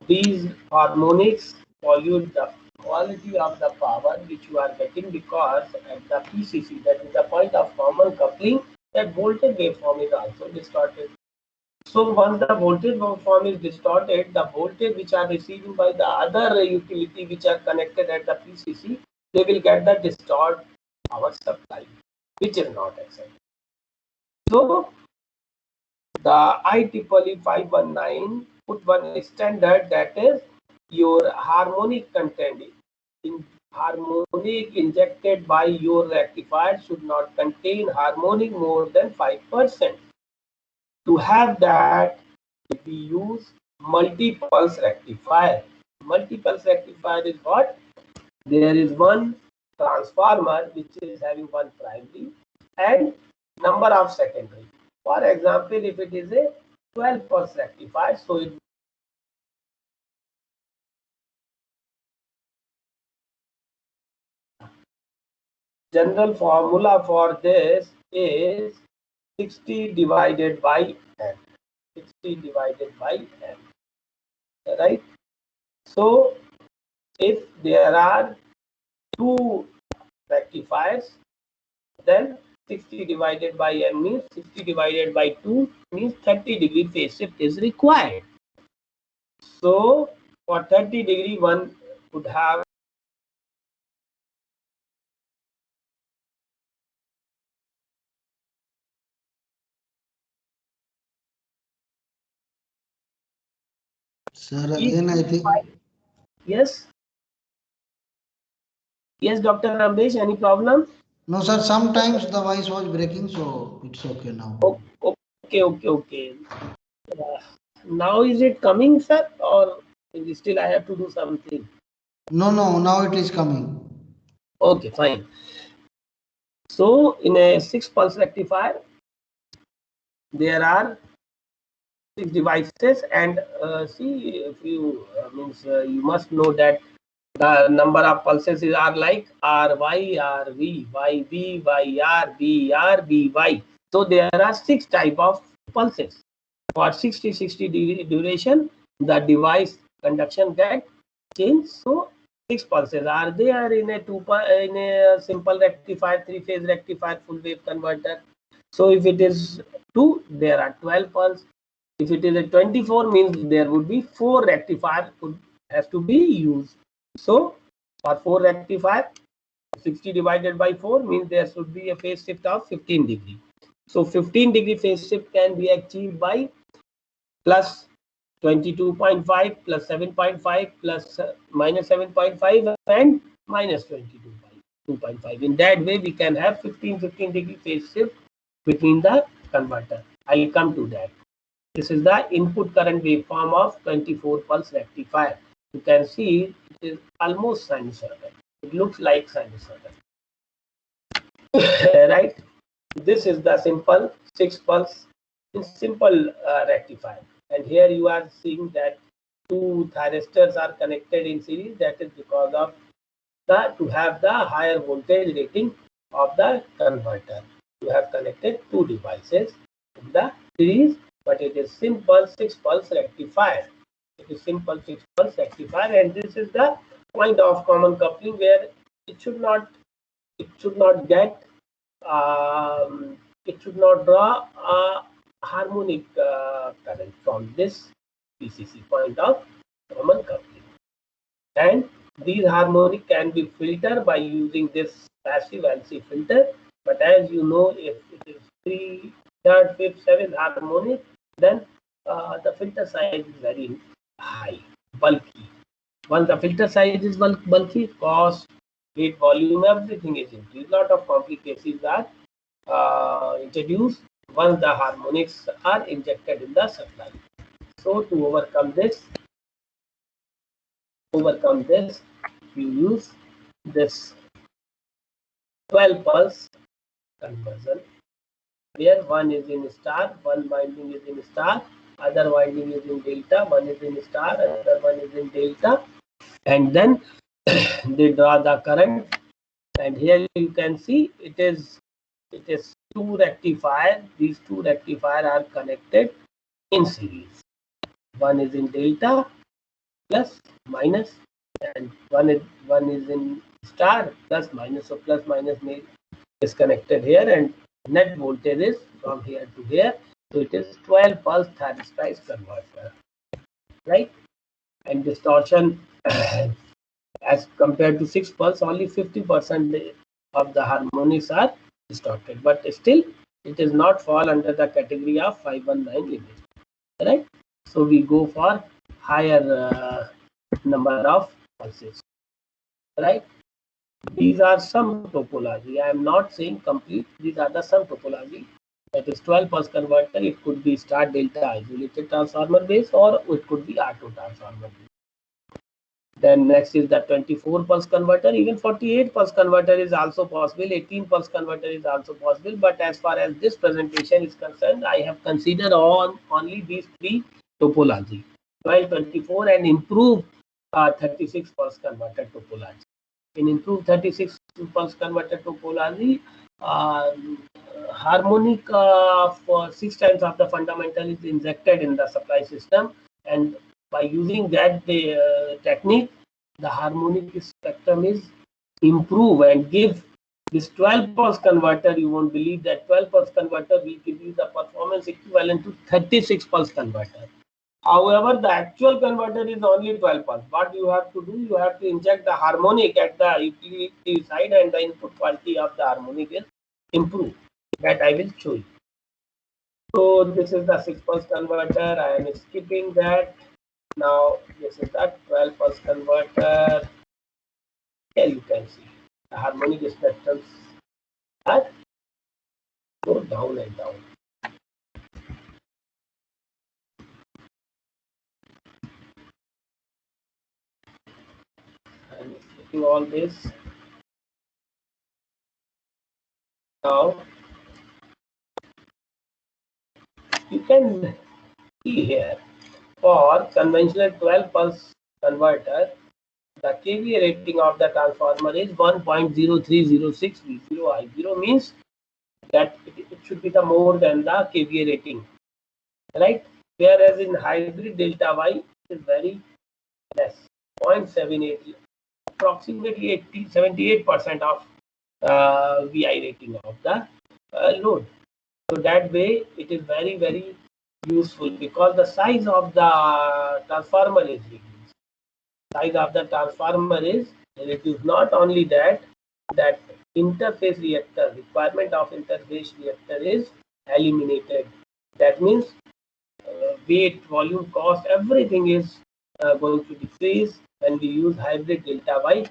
These harmonics pollute the quality of the power which you are getting, because at the PCC, that is the point of common coupling, that voltage waveform is also distorted. So once the voltage waveform is distorted, the voltage which are receiving by the other utility which are connected at the PCC, they will get the distort power supply, which is not acceptable. So the IEEE 519 put one standard, that is your harmonic content in harmonic injected by your rectifier should not contain harmonic more than 5%. To have that, we use multi-pulse rectifier. Multi-pulse rectifier is what? There is one transformer which is having one primary and number of secondary. For example, if it is a 12-pulse rectifier, so it general formula for this is 60 divided by n. 60 divided by n. Right? So if there are two rectifiers, then 60 divided by n means 60 divided by 2 means 30-degree phase shift is required. So for 30-degree, one would have Sir, again I think. yes. Yes, Dr. Ambesh, any problem? No, sir, sometimes the voice was breaking, so it's okay now. Okay. Now is it coming, sir, or still I have to do something? No, now it is coming. Okay, fine. So in a 6-pulse rectifier, there are 6 devices, and see, if you you must know that The number of pulses are like RY, RV, YB, YR, BR, BY. So there are 6 type of pulses. For 60 duration, the device conduction get changed. So 6 pulses are there in a simple rectifier, 3-phase rectifier, full wave converter. So if it is 2, there are 12 pulses. If it is a 24, means there would be 4 rectifier has to be used. So for 4 rectifier, 60 divided by 4 means there should be a phase shift of 15 degree. So 15 degree phase shift can be achieved by plus 22.5 plus 7.5 plus minus 7.5 and minus 22.5. In that way, we can have 15 degree phase shift between the converter. I'll come to that. This is the input current waveform of 24 pulse rectifier. You can see it is almost sinusoidal. It looks like sinusoidal. Right? This is the simple 6 pulse simple rectifier. And here you are seeing that 2 thyristors are connected in series. That is because of to have the higher voltage rating of the converter. You have connected 2 devices in the series, but it is simple 6 pulse rectifier. It is simple 6 pulse rectifier, and this is the point of common coupling where it should not get it should not draw a harmonic current from this PCC, point of common coupling. And these harmonic can be filtered by using this passive LC filter. But as you know, if it is 3, 3rd, 5th, 7th harmonic, then the filter size is very high, bulky. Once the filter size is bulky, cost, weight, volume, everything is increased. Lot of complications are introduced once the harmonics are injected in the supply. So to overcome this, you use this 12 pulse conversion, where one is in star, one winding is in star, other winding is in delta, one is in star, other one is in delta, and then they draw the current. And here you can see it is 2 rectifier. These 2 rectifier are connected in series. One is in delta plus minus, and one is in star plus minus. So plus minus is connected here, and net voltage is from here to here. So it is 12 pulse thyristor converter, right? And distortion as compared to 6 pulse, only 50% of the harmonics are distorted, but still it does not fall under the category of 519 limit, right? So we go for higher number of pulses, right? These are some topology. I am not saying complete. These are the some topology. That is 12 pulse converter. It could be star delta isolated transformer base, or it could be auto transformer base. Then next is the 24 pulse converter. Even 48 pulse converter is also possible. 18 pulse converter is also possible. But as far as this presentation is concerned, I have considered only these 3 topology: 12, 24, and improved 36 pulse converter topology. In improved 36 pulse converter topology, harmonic for 6 times of the fundamental is injected in the supply system, and by using that technique, the harmonic spectrum is improved and give this 12 pulse converter. You won't believe that 12 pulse converter will give you the performance equivalent to 36 pulse converter. However, the actual converter is only 12 pulse. What you have to do, you have to inject the harmonic at the utility side, and the input quality of the harmonic is improved. That I will show you. So this is the 6 pulse converter. I am skipping that. Now this is the 12 pulse converter. Here you can see the harmonic spectrums are go down and down. I'm skipping all this. Now you can see here, for conventional 12 pulse converter, the kVA rating of the transformer is 1.0306 V0 I0 means that it should be the more than the kVA rating, right? Whereas in hybrid delta Y it is very less, 0.78, approximately 78% of VI rating of the load. So that way it is very useful because the size of the transformer is reduced. Size of the transformer is reduced. Not only that, that interface reactor, requirement of interface reactor is eliminated. That means weight, volume, cost, everything is going to decrease when we use hybrid delta Y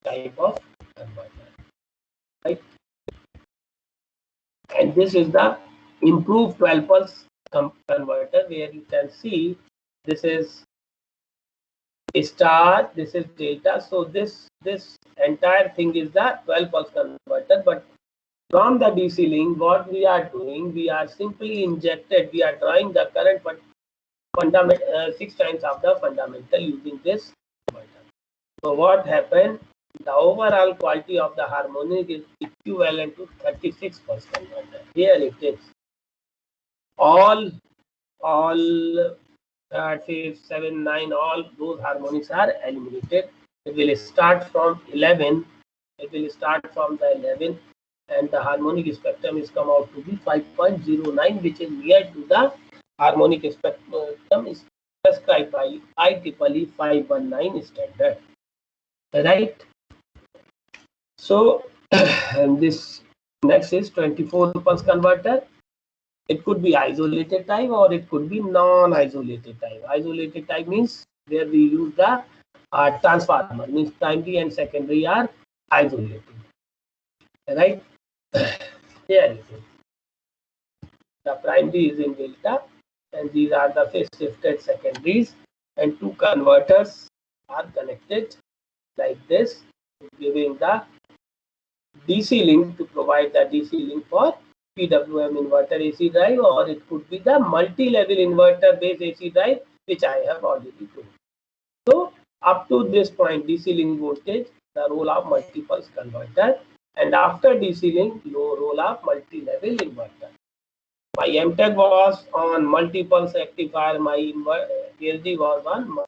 type of converter, right? And this is the improved 12 pulse converter where you can see this is star, this is delta. So this entire thing is the 12 pulse converter. But from the DC link, what we are doing, we are simply injected, we are drawing the current fundamental 6 times of the fundamental using this converter. So what happened? The overall quality of the harmonic is equivalent to 36 pulse converter. Here it is. All say 7, 9, all those harmonics are eliminated. It will start from 11. It will start from the 11, and the harmonic spectrum is come out to be 5.09, which is near to the harmonic spectrum is prescribed by IEEE 519 standard. Right? So, and this next is 24 pulse converter. It could be isolated type or it could be non-isolated type. Isolated type means where we use the transformer, means primary and secondary are isolated. Right? Here it is. The primary is in delta, and these are the phase shifted secondaries, and two converters are connected like this, giving the DC link to provide the DC link for PWM inverter AC drive, or it could be the multi-level inverter based AC drive, which I have already told. So up to this point, DC link voltage, the role of multi-pulse converter, and after DC link, low role of multi-level inverter. My MTech was on multi-pulse rectifier, my PhD was on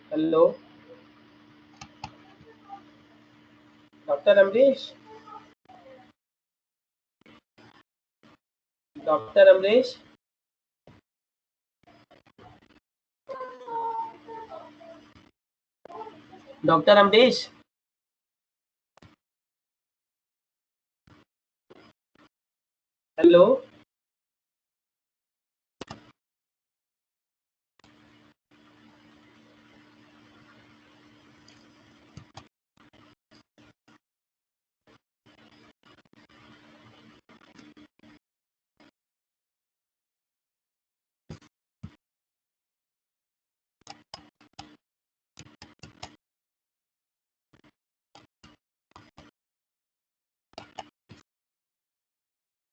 Hello, Dr. Amresh. Dr. Amresh. Dr. Amresh. Hello.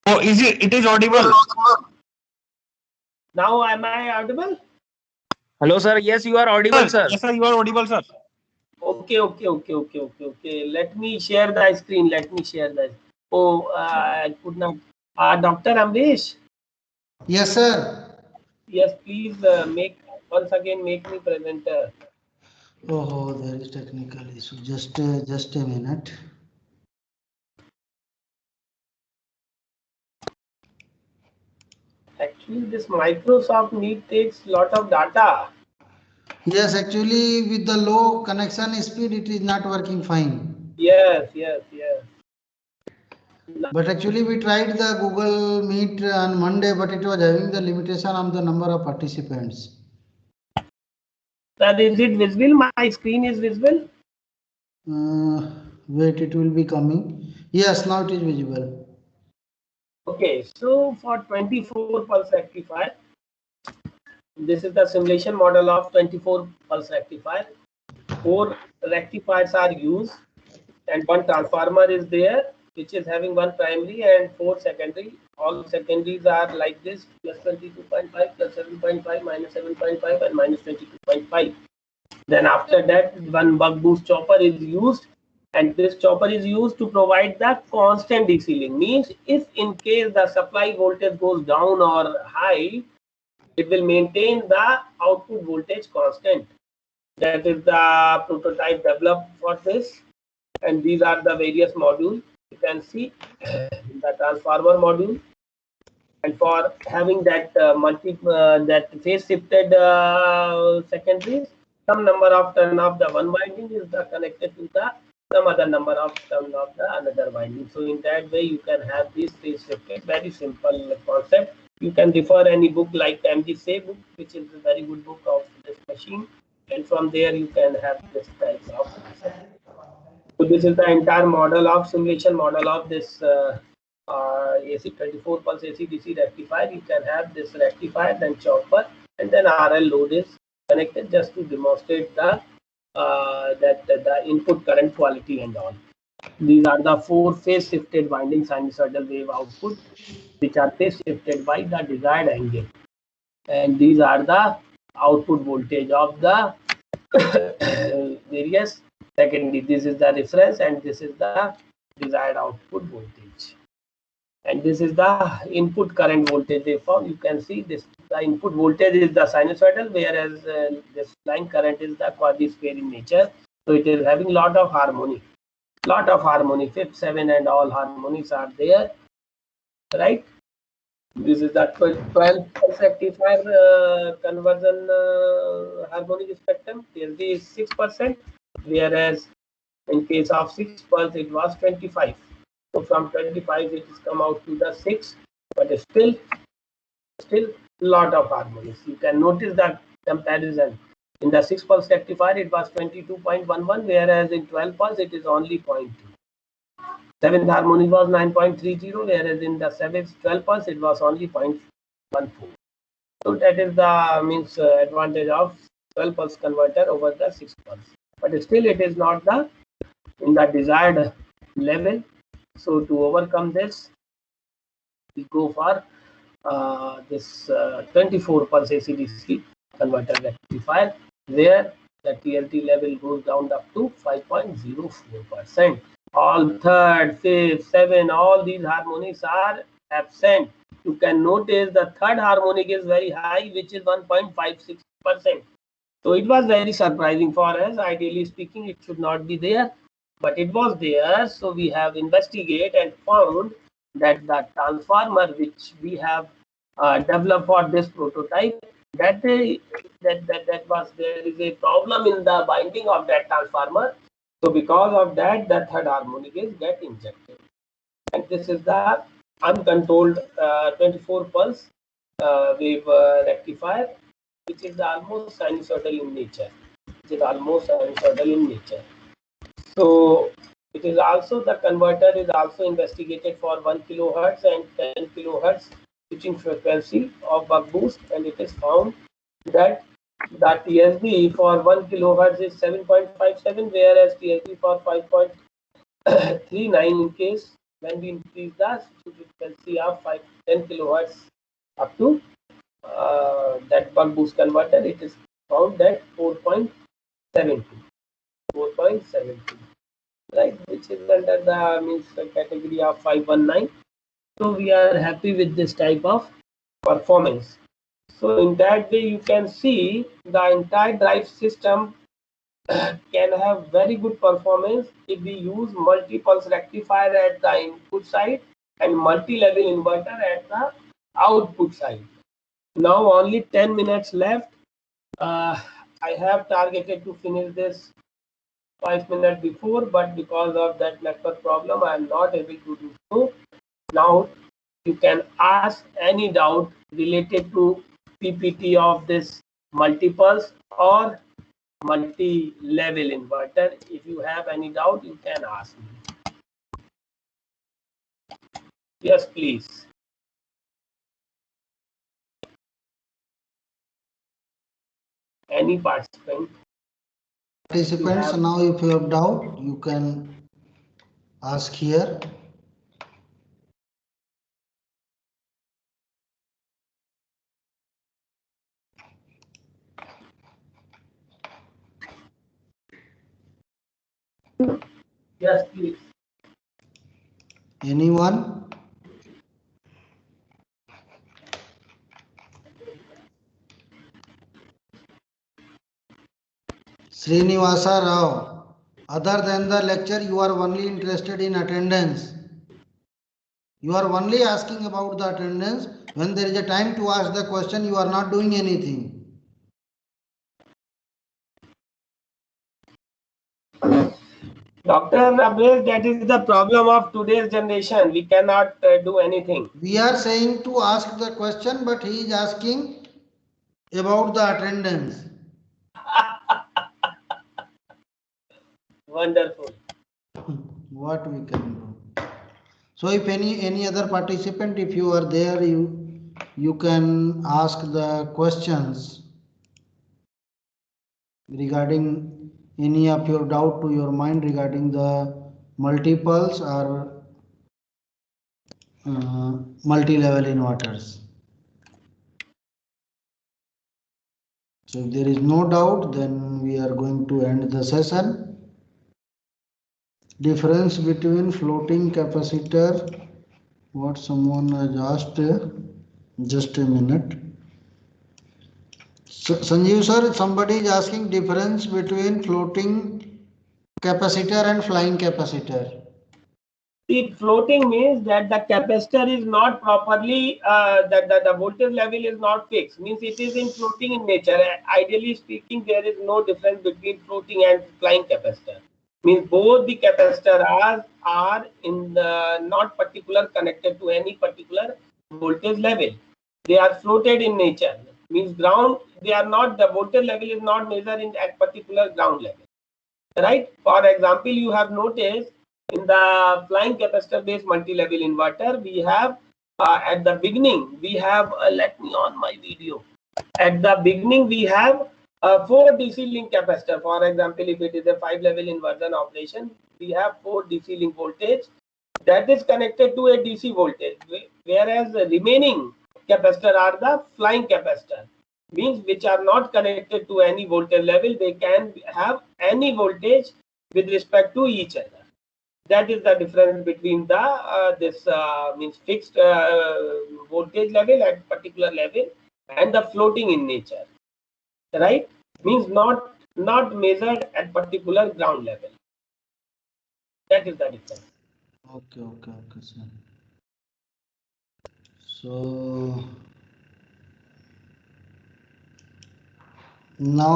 Oh, is it? It is audible. Now am I audible? Hello, sir. Yes, you are audible, sir. Yes, sir. You are audible, sir. Okay. Let me share the screen. Let me share that. Oh, I could not. Dr. Amresh. Yes, sir. Yes, please make once again make me presenter. Oh, there is technical issue. Just a minute. Actually, this Microsoft Meet takes lot of data. Yes, actually, with the low connection speed, it is not working fine. Yes. But actually, we tried the Google Meet on Monday, but it was having the limitation of the number of participants. Sir, is it visible? My screen is visible. Wait, it will be coming. Yes, now it is visible. Okay, so for 24 pulse rectifier, this is the simulation model of 24 pulse rectifier. 4 rectifiers are used and one transformer is there which is having one primary and 4 secondary. All secondaries are like this: plus 22.5, plus 7.5, minus 7.5 and minus 22.5. Then after that one buck boost chopper is used, and this chopper is used to provide the constant DC link. Means if in case the supply voltage goes down or high, it will maintain the output voltage constant. That is the prototype developed for this, and these are the various modules. You can see the transformer module, and for having that that phase shifted secondaries, some number of turn of the one winding is connected to the some other number of turn of the another winding. So in that way you can have this phase shifted. Very simple concept. You can refer any book like MG Say book, which is a very good book of this machine, and from there you can have this type of concept. So this is the entire model of simulation model of this AC 24 pulse AC DC rectifier. You can have this rectifier, then chopper, and then RL load is connected just to demonstrate the the input current quality and all. These are the 4 phase shifted winding sinusoidal wave output, which are phase shifted by the desired angle, and these are the output voltage of the various secondary. This is the reference and this is the desired output voltage, and this is the input current voltage waveform. You can see this, the input voltage is the sinusoidal, whereas this line current is the quasi square in nature. So it is having lot of harmony, fifth, 7 and all harmonies are there, right? This is the 12 pulse rectifier conversion harmonic spectrum. TLD is 6%, whereas in case of 6 pulse it was 25. So from 25 it is come out to the 6, but still lot of harmonies. You can notice that comparison. In the 6 pulse rectifier it was 22.11, whereas in 12 pulse it is only 0.2. Seventh harmonic was 9.30, whereas in the 12 pulse it was only 0.14. So that is the means advantage of 12 pulse converter over the 6 pulse. But still it is not the in the desired level. So to overcome this, we go for this 24 pulse AC/DC converter rectifier, where the TLT level goes down up to 5.04%. All third, fifth, 7, all these harmonics are absent. You can notice the third harmonic is very high, which is 1.56%. So it was very surprising for us. Ideally speaking, it should not be there, but it was there. So we have investigated and found that the transformer which we have developed for this prototype, that was, there is a problem in the binding of that transformer. So because of that, the third harmonic is get injected, and this is the uncontrolled 24 pulse wave rectifier, which is almost sinusoidal in nature. So it is also, the converter is also investigated for 1 kilohertz and 10 kilohertz switching frequency of buck boost, and it is found that the TSB for 1 kilohertz is 7.57, whereas TSB for 5.39 in case when we increase the frequency of 10 kilohertz up to that buck boost converter, it is found that 4.72, right, which is under the category of 519. So we are happy with this type of performance. So in that way, you can see the entire drive system can have very good performance if we use multi-pulse rectifier at the input side and multi-level inverter at the output side. Now only 10 minutes left. I have targeted to finish this 5 minutes before, but because of that network problem, I am not able to do so. Now you can ask any doubt related to PPT of this multipulse or multi-level inverter. If you have any doubt, you can ask me. Yes, please. Any participant? Participants, now if you have doubt, you can ask here. Yes, please. Anyone? Srinivasa Rao, other than the lecture, you are only interested in attendance. You are only asking about the attendance. When there is a time to ask the question, you are not doing anything. Dr. Abresh, that is the problem of today's generation. We cannot do anything. We are saying to ask the question, but he is asking about the attendance. Wonderful. What we can do. So if any other participant, if you are there, you can ask the questions regarding any of your doubt to your mind regarding the multiples or multi-level inverters. So if there is no doubt, then we are going to end the session. Difference between floating capacitor, what someone has asked, just a minute. Sanjeev sir, somebody is asking difference between floating capacitor and flying capacitor. See, floating means that the capacitor is not properly, that the voltage level is not fixed. Means it is in floating in nature. Ideally speaking, there is no difference between floating and flying capacitor. Means both the capacitors are in the not particular connected to any particular voltage level. They are floated in nature. Means ground, they are not, the voltage level is not measured in that particular ground level. Right? For example, you have noticed in the flying capacitor based multi-level inverter, we have at the beginning, we have, let me on my video. At the beginning, we have 4 DC link capacitor. For example, if it is a 5-level inversion operation, we have 4 DC link voltage that is connected to a DC voltage, whereas the remaining capacitor are the flying capacitor. Means which are not connected to any voltage level, they can have any voltage with respect to each other. That is the difference between the this means fixed voltage level at particular level and the floating in nature, right? Means not measured at particular ground level. That is the difference. Okay, sir. So now